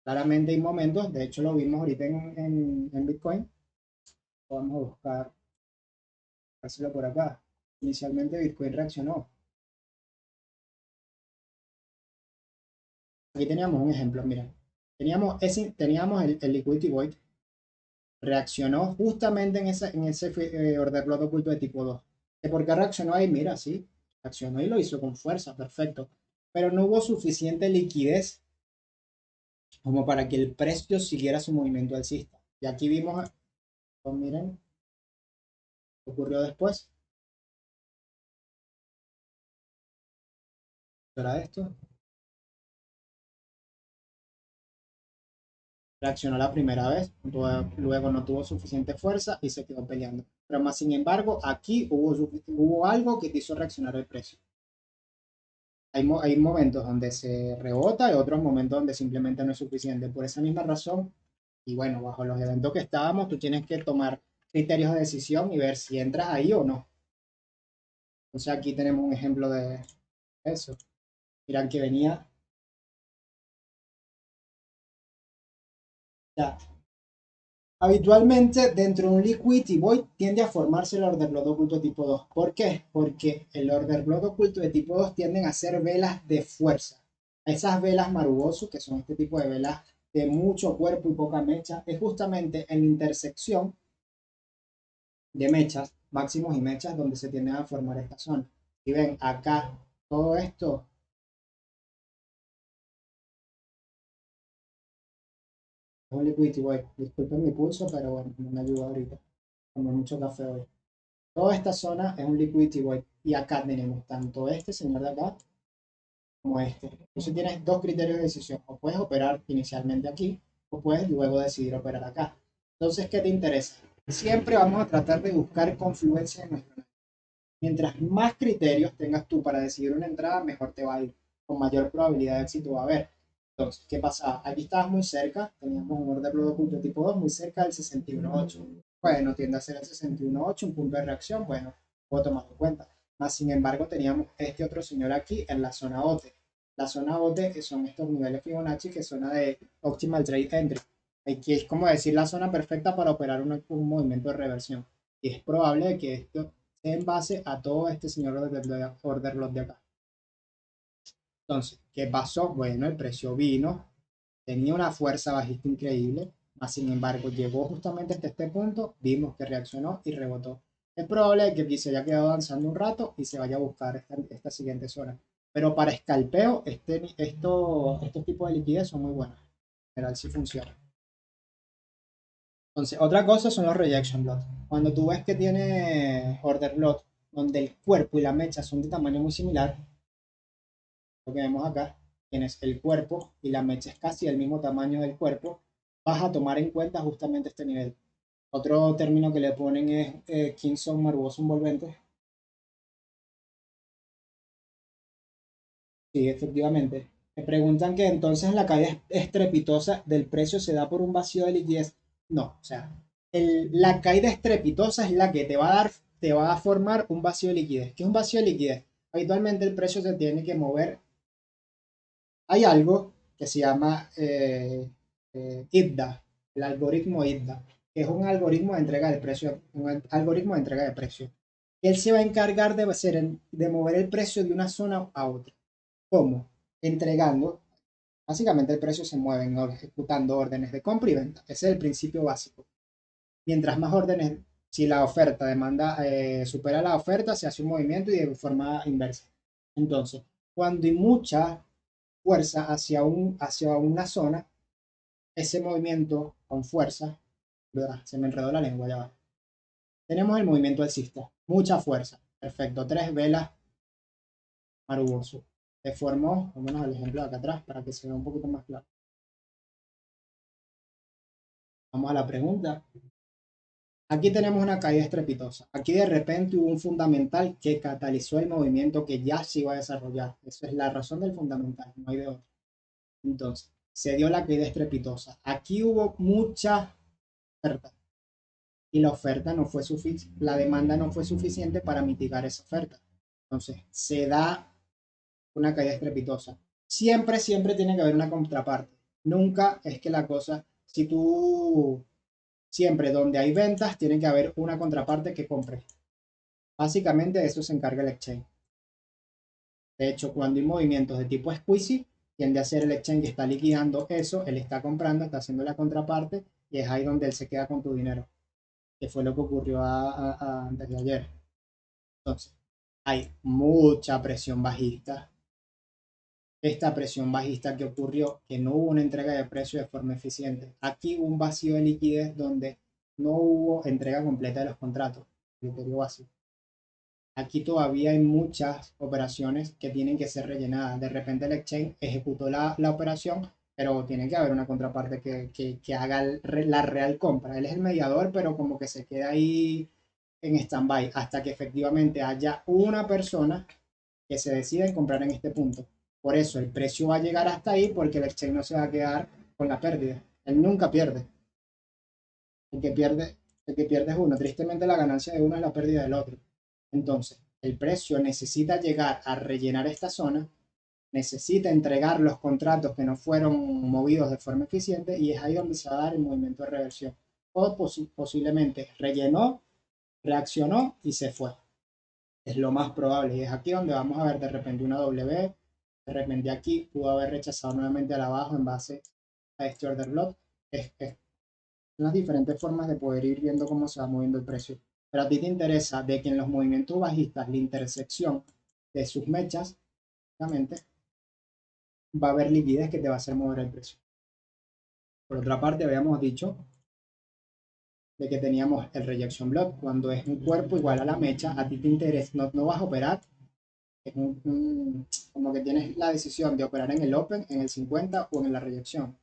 Claramente hay momentos, de hecho lo vimos ahorita en Bitcoin. Vamos a buscar, hacerlo por acá. Inicialmente Bitcoin reaccionó. Aquí teníamos un ejemplo, mira. Teníamos el Liquidity Void. Reaccionó justamente en ese order block oculto de tipo 2. ¿Por qué reaccionó ahí? Mira, sí, reaccionó y lo hizo con fuerza, perfecto. Pero no hubo suficiente liquidez como para que el precio siguiera su movimiento alcista. Y aquí vimos, pues miren, ¿qué ocurrió después? ¿Era esto? Reaccionó la primera vez, luego no tuvo suficiente fuerza y se quedó peleando. Pero más sin embargo, aquí hubo algo que te hizo reaccionar el precio. Hay momentos donde se rebota y otros momentos donde simplemente no es suficiente. Por esa misma razón, y bueno, bajo los eventos que estábamos, tú tienes que tomar criterios de decisión y ver si entras ahí o no. Entonces aquí tenemos un ejemplo de eso. Miran que venía ya. Habitualmente, dentro de un liquidity void tiende a formarse el order block oculto tipo 2. ¿Por qué? Porque el order block oculto de tipo 2 tienden a ser velas de fuerza. Esas velas marugoso, que son este tipo de velas de mucho cuerpo y poca mecha, es justamente en la intersección de mechas, máximos y mechas, donde se tienden a formar esta zona. Y ven, acá, todo esto es un liquidity void. Disculpen mi pulso, pero bueno, no me ayuda ahorita. Tomé mucho café hoy. Toda esta zona es un liquidity void y acá tenemos tanto este señor de acá como este. Entonces tienes dos criterios de decisión. O puedes operar inicialmente aquí o puedes luego decidir operar acá. Entonces, ¿qué te interesa? Siempre vamos a tratar de buscar confluencia en nuestro. Mientras más criterios tengas tú para decidir una entrada, mejor te va a ir. Con mayor probabilidad de éxito va a haber. Entonces, ¿qué pasa? Aquí estabas muy cerca, teníamos un order block punto tipo 2 muy cerca del 61.8. Bueno, tiende a ser el 61.8, un punto de reacción, bueno, puedo tomarlo en cuenta. Más sin embargo, teníamos este otro señor aquí en la zona OTE. La zona OTE que son estos niveles Fibonacci, que es zona de Optimal Trade Entry. Aquí es como decir la zona perfecta para operar un movimiento de reversión. Y es probable que esto sea en base a todo este señor order block de acá. Entonces, ¿qué pasó? Bueno, el precio vino, tenía una fuerza bajista increíble, mas sin embargo llegó justamente hasta este punto, vimos que reaccionó y rebotó. Es probable que aquí se haya quedado avanzando un rato y se vaya a buscar esta siguiente zona. Pero para escalpeo, estos tipos de liquidez son muy buenos. En general sí funciona. Entonces, otra cosa son los rejection blocks. Cuando tú ves que tiene order block, donde el cuerpo y la mecha son de tamaño muy similar, lo que vemos acá, tienes el cuerpo y la mecha es casi el mismo tamaño del cuerpo, vas a tomar en cuenta justamente este nivel. Otro término que le ponen es Kinson Marboso envolvente. Sí, efectivamente. Me preguntan que entonces la caída estrepitosa del precio se da por un vacío de liquidez. No, o sea, la caída estrepitosa es la que te va a dar, te va a formar un vacío de liquidez. ¿Qué es un vacío de liquidez? Habitualmente el precio se tiene que mover. Hay algo que se llama IDDA, el algoritmo IDDA, que es un algoritmo de entrega de precio, un algoritmo de entrega de precio. Él se va a encargar de mover el precio de una zona a otra. ¿Cómo? Entregando. Básicamente el precio se mueve ejecutando órdenes de compra y venta. Ese es el principio básico. Mientras más órdenes, si la oferta demanda supera la oferta, se hace un movimiento y de forma inversa. Entonces, cuando hay mucha fuerza hacia una zona, ese movimiento con fuerza, ¿verdad? Se me enredó la lengua, ya va. Tenemos el movimiento alcista, mucha fuerza, perfecto, tres velas maruboso. Se formó, vámonos al ejemplo de acá atrás para que se vea un poquito más claro. Vamos a la pregunta. Aquí tenemos una caída estrepitosa. Aquí de repente hubo un fundamental que catalizó el movimiento que ya se iba a desarrollar. Esa es la razón del fundamental, no hay de otro. Entonces, se dio la caída estrepitosa. Aquí hubo mucha oferta y la oferta no fue suficiente, la demanda no fue suficiente para mitigar esa oferta. Entonces, se da una caída estrepitosa. Siempre, siempre tiene que haber una contraparte. Nunca es que la cosa, si tú, siempre donde hay ventas, tiene que haber una contraparte que compre. Básicamente de eso se encarga el exchange. De hecho, cuando hay movimientos de tipo squeezy, tiende a ser el exchange que está liquidando eso, él está comprando, está haciendo la contraparte y es ahí donde él se queda con tu dinero, que fue lo que ocurrió antes de ayer. Entonces, hay mucha presión bajista, esta presión bajista que ocurrió, que no hubo una entrega de precio de forma eficiente. Aquí hubo un vacío de liquidez donde no hubo entrega completa de los contratos, criterio básico. Aquí todavía hay muchas operaciones que tienen que ser rellenadas. De repente el exchange ejecutó la operación, pero tiene que haber una contraparte que haga la real compra. Él es el mediador, pero como que se queda ahí en stand-by hasta que efectivamente haya una persona que se decida en comprar en este punto. Por eso el precio va a llegar hasta ahí porque el exchange no se va a quedar con la pérdida. Él nunca pierde. El que pierde, el que pierde es uno. Tristemente la ganancia de uno es la pérdida del otro. Entonces, el precio necesita llegar a rellenar esta zona, necesita entregar los contratos que no fueron movidos de forma eficiente y es ahí donde se va a dar el movimiento de reversión. O posiblemente rellenó, reaccionó y se fue. Es lo más probable y es aquí donde vamos a ver de repente una W, de repente aquí pudo haber rechazado nuevamente a la baja en base a este order block. Es las diferentes formas de poder ir viendo cómo se va moviendo el precio. Pero a ti te interesa de que en los movimientos bajistas la intersección de sus mechas, obviamente, va a haber liquidez que te va a hacer mover el precio. Por otra parte, habíamos dicho de que teníamos el rejection block. Cuando es un cuerpo igual a la mecha, a ti te interesa, no vas a operar. Es como que tienes la decisión de operar en el open, en el 50 o en la reyección.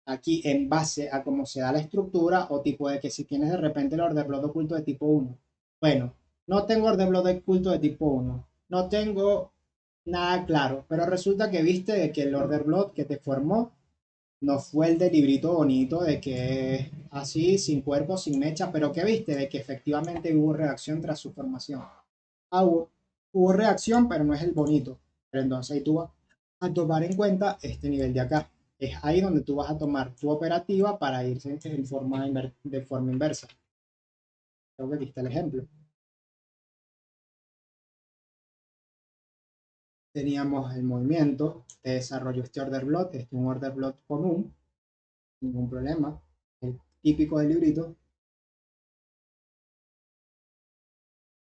Aquí en base a cómo se da la estructura o tipo de que si tienes de repente el order block oculto de tipo 1. Bueno, no tengo order block oculto de tipo 1. No tengo nada claro, pero resulta que viste de que el order block que te formó no fue el de librito bonito de que es así, sin cuerpo, sin mecha, pero que viste de que efectivamente hubo reacción tras su formación. Ah, hubo reacción, pero no es el bonito. Pero entonces ahí tú vas a tomar en cuenta este nivel de acá. Es ahí donde tú vas a tomar tu operativa para irse de forma inversa. Creo que aquí está el ejemplo. Teníamos el movimiento de desarrollo este order block, este es un order block común, ningún problema, el típico del librito,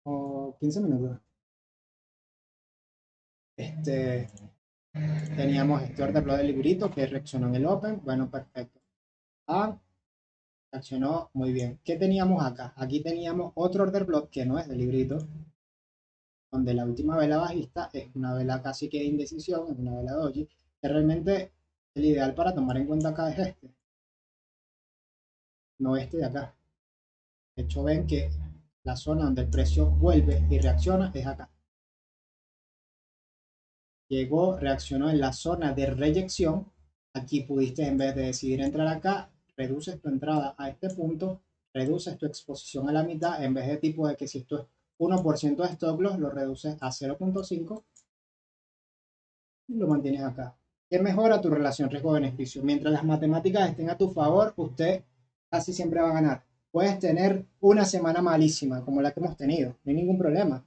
o 15 minutos. Este, teníamos este order block del librito que reaccionó en el open, bueno, perfecto. Ah, accionó muy bien. ¿Qué teníamos acá? Aquí teníamos otro order block que no es de librito, donde la última vela bajista es una vela casi que de indecisión, es una vela doji, que realmente el ideal para tomar en cuenta acá es este, no este de acá. De hecho, ven que la zona donde el precio vuelve y reacciona es acá. Llegó, reaccionó en la zona de reyección. Aquí pudiste, en vez de decidir entrar acá, reduces tu entrada a este punto, reduces tu exposición a la mitad, en vez de tipo de que si esto es 1% de stop loss, lo reduces a 0.5 y lo mantienes acá. ¿Qué mejora tu relación riesgo-beneficio? Mientras las matemáticas estén a tu favor, usted casi siempre va a ganar. Puedes tener una semana malísima, como la que hemos tenido, no hay ningún problema.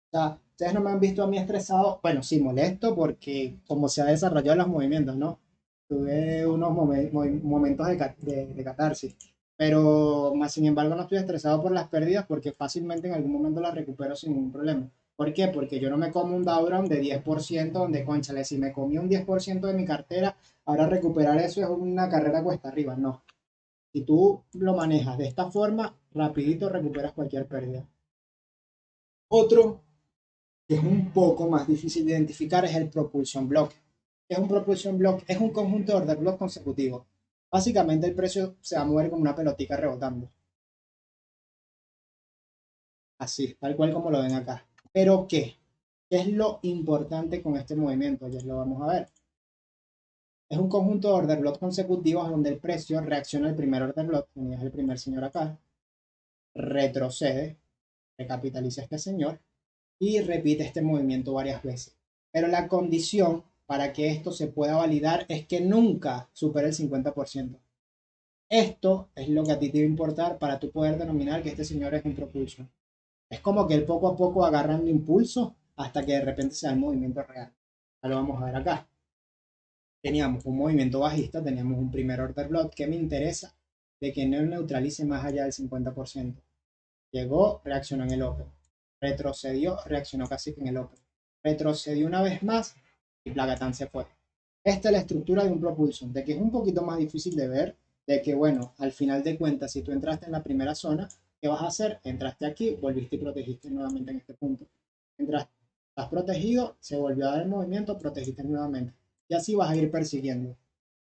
O sea, ustedes no me han visto a mí estresado, bueno, sí, molesto porque como se ha desarrollado los movimientos, ¿no? Tuve unos momentos de catarsis, pero más sin embargo no estoy estresado por las pérdidas porque fácilmente en algún momento las recupero sin ningún problema. ¿Por qué? Porque yo no me como un drawdown de 10% donde, conchale, si me comí un 10% de mi cartera, ahora recuperar eso es una carrera cuesta arriba, no. Si tú lo manejas de esta forma, rapidito recuperas cualquier pérdida. Otro que es un poco más difícil de identificar es el propulsion block. Es un propulsion block, es un conjunto de order block consecutivos. Básicamente el precio se va a mover como una pelotica rebotando. Así, tal cual como lo ven acá. ¿Pero qué? ¿Qué es lo importante con este movimiento? Ya lo vamos a ver. Es un conjunto de order block consecutivos donde el precio reacciona al primer order block, tenías el primer señor acá, retrocede, recapitaliza este señor y repite este movimiento varias veces. Pero la condición para que esto se pueda validar es que nunca supere el 50%. Esto es lo que a ti te va a importar para tú poder denominar que este señor es un propulsion. Es como que él poco a poco agarrando impulso hasta que de repente se da el movimiento real. Ya lo vamos a ver acá. Teníamos un movimiento bajista, teníamos un primer order block que me interesa de que no neutralice más allá del 50%. Llegó, reaccionó en el open. Retrocedió, reaccionó casi que en el open. Retrocedió una vez más y Plagatán se fue. Esta es la estructura de un propulsion, de que es un poquito más difícil de ver, de que bueno, al final de cuentas, si tú entraste en la primera zona, ¿qué vas a hacer? Entraste aquí, volviste y protegiste nuevamente en este punto. Entraste, estás protegido, se volvió a dar el movimiento, protegiste nuevamente. Y así vas a ir persiguiendo.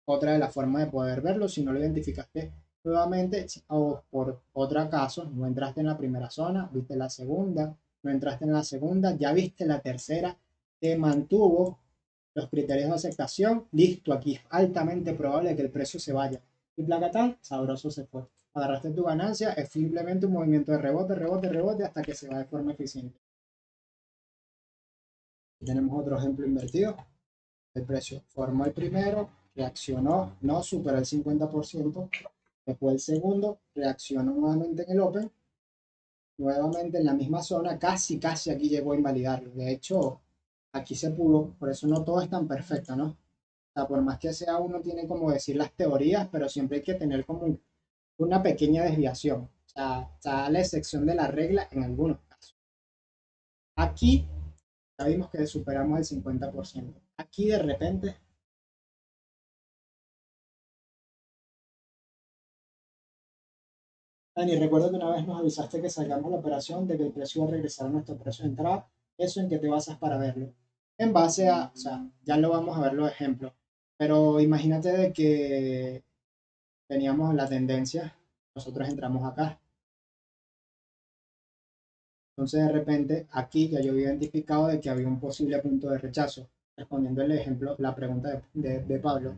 Otra de las formas de poder verlo, si no lo identificaste nuevamente, o por otro caso, no entraste en la primera zona, viste la segunda, no entraste en la segunda, ya viste la tercera, te mantuvo los criterios de aceptación, listo, aquí es altamente probable que el precio se vaya. Y placatán, sabroso se fue. Agarraste tu ganancia, es simplemente un movimiento de rebote, rebote, rebote hasta que se va de forma eficiente. Tenemos otro ejemplo invertido. El precio formó el primero, reaccionó, no superó el 50%, después el segundo, reaccionó nuevamente en el Open, nuevamente en la misma zona, casi, casi aquí llegó a invalidarlo. De hecho, aquí se pudo, por eso no todo es tan perfecto, ¿no? O sea, por más que sea, uno tiene como decir las teorías, pero siempre hay que tener como una pequeña desviación. O sea, está la excepción de la regla en algunos casos. Aquí ya vimos que superamos el 50%. Aquí de repente, Dani, recuerdo que una vez nos avisaste que sacamos la operación de que el precio iba a regresar a nuestro precio de entrada. ¿Eso en qué te basas para verlo? En base a, o sea, ya lo vamos a ver los ejemplos, pero imagínate de que teníamos la tendencia, nosotros entramos acá. Entonces de repente aquí ya yo había identificado de que había un posible punto de rechazo. Respondiendo el ejemplo, la pregunta de Pablo.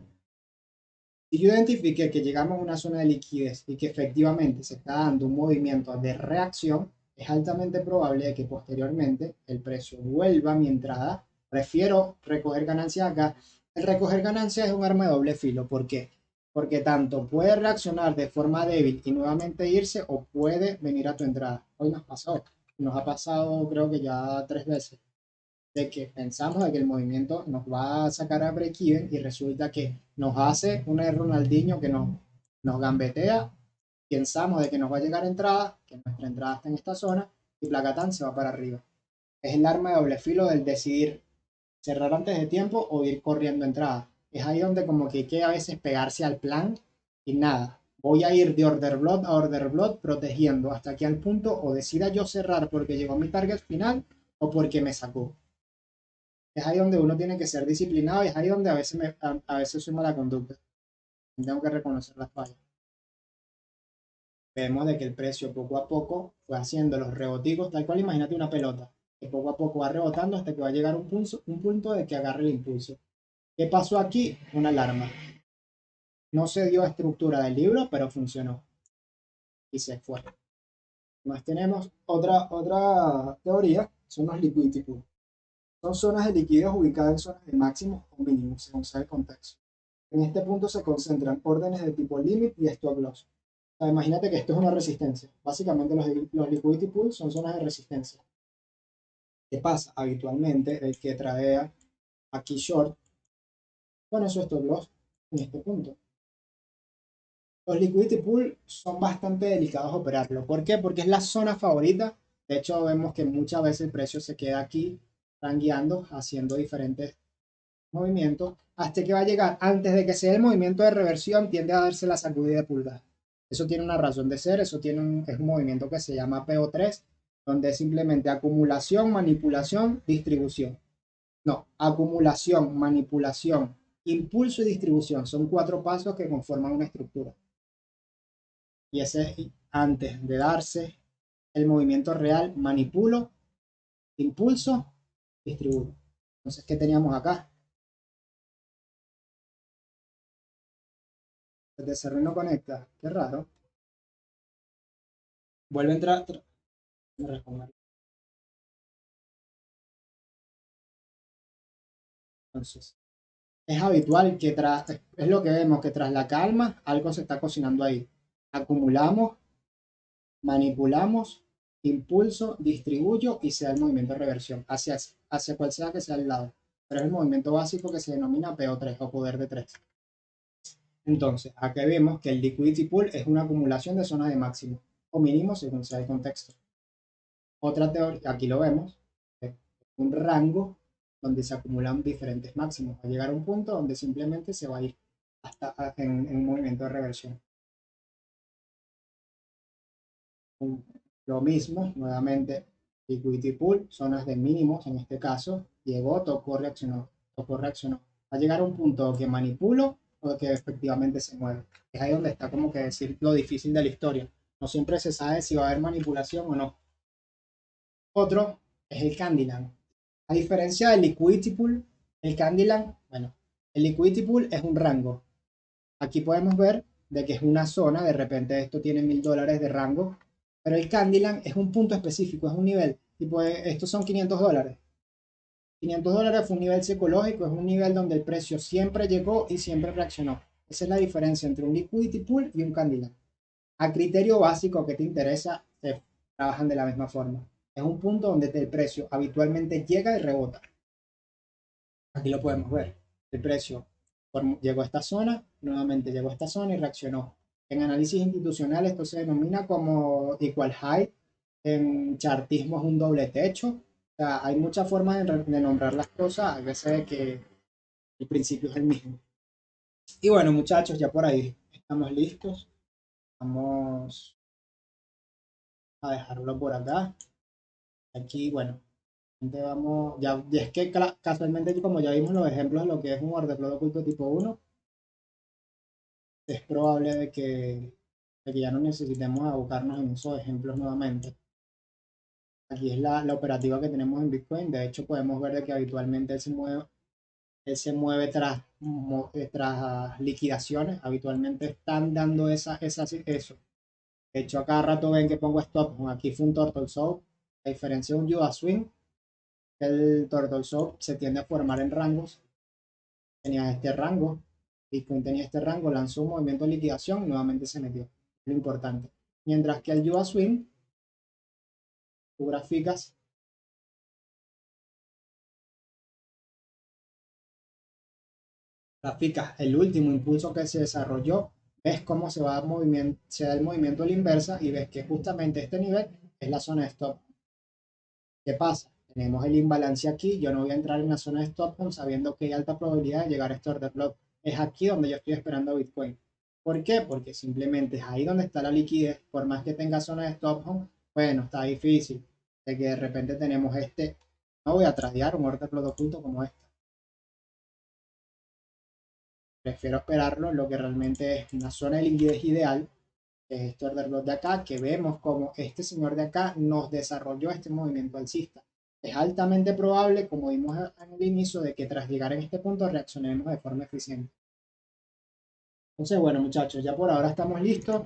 Si yo identifique que llegamos a una zona de liquidez y que efectivamente se está dando un movimiento de reacción, es altamente probable que posteriormente el precio vuelva a mi entrada. Prefiero recoger ganancias acá. El recoger ganancias es un arma de doble filo. ¿Por qué? Porque tanto puede reaccionar de forma débil y nuevamente irse o puede venir a tu entrada. Hoy nos pasó. Nos ha pasado creo que ya 3 veces de que pensamos de que el movimiento nos va a sacar a break-even y resulta que nos hace un Ronaldinho que nos gambetea, pensamos de que nos va a llegar a entrada, que nuestra entrada está en esta zona y Placatán se va para arriba. Es el arma de doble filo del decidir cerrar antes de tiempo o ir corriendo entrada. Es ahí donde como que hay que a veces pegarse al plan y nada. Voy a ir de order block a order block protegiendo hasta que al punto o decida yo cerrar porque llegó a mi target final o porque me sacó. Es ahí donde uno tiene que ser disciplinado y es ahí donde a veces, a veces soy mala conducta. Tengo que reconocer las fallas. Vemos de que el precio poco a poco fue haciendo los reboticos, tal cual imagínate una pelota, que poco a poco va rebotando hasta que va a llegar un punto de que agarre el impulso. ¿Qué pasó aquí? Una alarma. No se dio estructura del libro, pero funcionó. Y se fue. Más tenemos otra teoría, son los liquidity pools. Son zonas de liquidez ubicadas en zonas de máximos o mínimos, según sea el contexto. En este punto se concentran órdenes de tipo limit y stop loss. O sea, imagínate que esto es una resistencia. Básicamente los liquidity pools son zonas de resistencia. ¿Qué pasa? Habitualmente el que tradea aquí short pone su stop loss en este punto. Los liquidity pools son bastante delicados operarlo. ¿Por qué? Porque es la zona favorita. De hecho, vemos que muchas veces el precio se queda aquí rangueando, haciendo diferentes movimientos, hasta que va a llegar, antes de que sea el movimiento de reversión, tiende a darse la sacudida de pulgar. Eso tiene una razón de ser, eso es un movimiento que se llama PO3, donde es simplemente acumulación, manipulación, distribución. No, acumulación, manipulación, impulso y distribución. Son 4 pasos que conforman una estructura. Y ese es antes de darse el movimiento real, manipulo, impulso, distribuyo. Entonces, ¿qué teníamos acá? El de no conecta. Qué raro. Vuelve a entrar. Me responde. Entonces, es habitual que es lo que vemos, que tras la calma algo se está cocinando ahí. Acumulamos, manipulamos, impulso, distribuyo y se da el movimiento de reversión, hacia cual sea que sea el lado. Pero es el movimiento básico que se denomina PO3 o poder de 3. Entonces, aquí vemos que el liquidity pool es una acumulación de zonas de máximo o mínimo según sea el contexto. Otra teoría, aquí lo vemos, un rango donde se acumulan diferentes máximos. Va a llegar a un punto donde simplemente se va a ir hasta en un movimiento de reversión. Lo mismo, nuevamente, liquidity pool, zonas de mínimos, en este caso, llegó, tocó, reaccionó, tocó, reaccionó. Va a llegar a un punto que manipulo o que efectivamente se mueve. Es ahí donde está como que decir lo difícil de la historia. No siempre se sabe si va a haber manipulación o no. Otro es el Candyland. A diferencia del liquidity pool, el Candyland, bueno, el liquidity pool es un rango. Aquí podemos ver de que es una zona, de repente esto tiene $1000 de rango, pero el Candyland es un punto específico, es un nivel, tipo estos son $500. $500 fue un nivel psicológico, es un nivel donde el precio siempre llegó y siempre reaccionó. Esa es la diferencia entre un liquidity pool y un Candyland. A criterio básico que te interesa, se trabajan de la misma forma. Es un punto donde el precio habitualmente llega y rebota. Aquí lo podemos ver. El precio llegó a esta zona, nuevamente llegó a esta zona y reaccionó. En análisis institucional esto se denomina como equal high. En chartismo es un doble techo. O sea, hay muchas formas de nombrar las cosas. A veces que el principio es el mismo. Y bueno, muchachos, ya por ahí estamos listos. Vamos a dejarlo por acá. Aquí, bueno, vamos, ya es que casualmente, como ya vimos los ejemplos de lo que es un order flow oculto tipo 1, es probable de que ya no necesitemos abocarnos en esos ejemplos nuevamente. Aquí es la operativa que tenemos en Bitcoin. De hecho, podemos ver de que habitualmente él se mueve tras liquidaciones. Habitualmente están dando eso. De hecho, a cada rato ven que pongo stop. Aquí fue un Turtle Soup. A diferencia de un Yuga Swing, el Turtle Soup se tiende a formar en rangos. Tenía este rango, Bitcoin tenía este rango, lanzó un movimiento de liquidación y nuevamente se metió. Lo importante. Mientras que el Yuga Swing, tú graficas el último impulso que se desarrolló, ves cómo se da el movimiento a la inversa y ves que justamente este nivel es la zona de stop. ¿Qué pasa? Tenemos el imbalance aquí, yo no voy a entrar en la zona de stop sabiendo que hay alta probabilidad de llegar a este order block. Es aquí donde yo estoy esperando a Bitcoin. ¿Por qué? Porque simplemente es ahí donde está la liquidez, por más que tenga zona de stop bueno, está difícil de que de repente tenemos no voy a tradear un order block oculto como este. Prefiero esperarlo en lo que realmente es una zona de liquidez ideal, que es este order block de acá, que vemos como este señor de acá nos desarrolló este movimiento alcista. Es altamente probable, como vimos en el inicio, de que tras llegar en este punto reaccionemos de forma eficiente. Entonces, bueno, muchachos, ya por ahora estamos listos.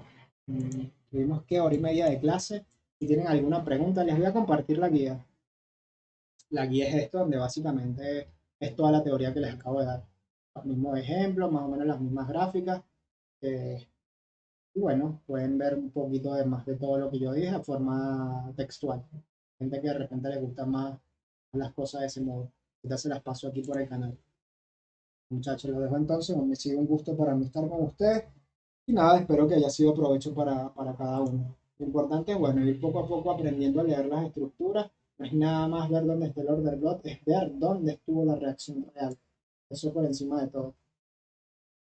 Tuvimos que hora y media de clase. Si tienen alguna pregunta, les voy a compartir la guía. La guía es esto, donde básicamente es toda la teoría que les acabo de dar. Los mismos ejemplos, más o menos las mismas gráficas. Y bueno, pueden ver un poquito de más de todo lo que yo dije de forma textual. Gente que de repente le gusta más las cosas de ese modo. Ahorita se las paso aquí por el canal. Muchachos, los dejo entonces. Me sigue un gusto para mí estar con ustedes. Y nada, espero que haya sido provecho para cada uno. Lo importante es, bueno, ir poco a poco aprendiendo a leer las estructuras. No es nada más ver dónde está el order block, es ver dónde estuvo la reacción real. Eso por encima de todo.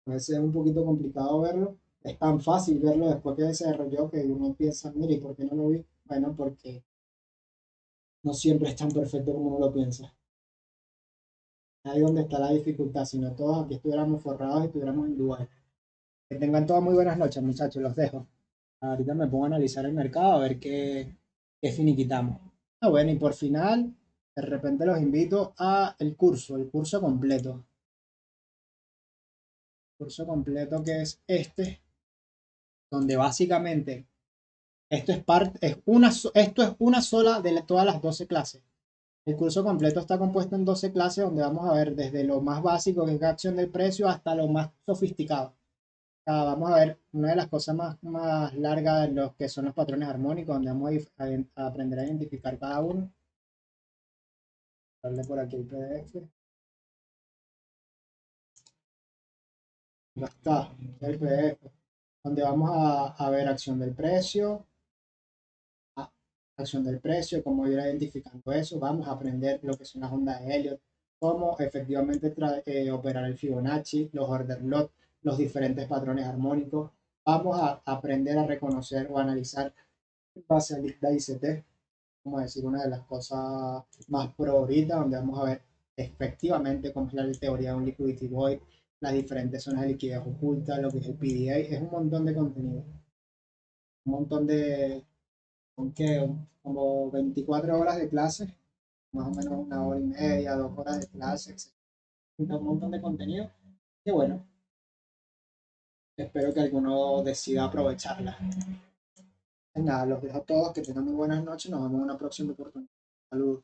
A veces es un poquito complicado verlo. Es tan fácil verlo después que se desarrolló que uno piensa, mire, ¿y por qué no lo vi? Bueno, porque no siempre es tan perfecto como uno lo piensa. Ahí es donde está la dificultad. Si no todos aquí estuviéramos forrados y estuviéramos en Dubái. Que tengan todas muy buenas noches, muchachos. Los dejo. Ahorita me pongo a analizar el mercado a ver qué finiquitamos. Ah, bueno, y por final, de repente los invito a el curso completo. Curso completo que es donde básicamente esto es una sola de todas las 12 clases. El curso completo está compuesto en 12 clases donde vamos a ver desde lo más básico, que es la acción del precio, hasta lo más sofisticado. Vamos a ver una de las cosas más largas de los que son los patrones armónicos, donde vamos a aprender a identificar cada uno. Darle por aquí el PDF. Ya está, el PDF. Donde vamos a ver acción del precio, acción del precio, cómo ir identificando eso. Vamos a aprender lo que son las ondas de Elliot. cómo efectivamente operar el Fibonacci, los order lot, los diferentes patrones armónicos. Vamos a aprender a reconocer o analizar en base al ICT, como decir, una de las cosas más pro ahorita, donde vamos a ver efectivamente cómo es la teoría de un liquidity void, las diferentes zonas de liquidez oculta, lo que es el PDA, es un montón de contenido, un montón de, aunque como 24 horas de clase, más o menos una hora y media, 2 horas de clase, etc. Un montón de contenido, que bueno, espero que alguno decida aprovecharla. Nada, los dejo a todos, que tengan muy buenas noches, nos vemos en una próxima oportunidad. Saludos.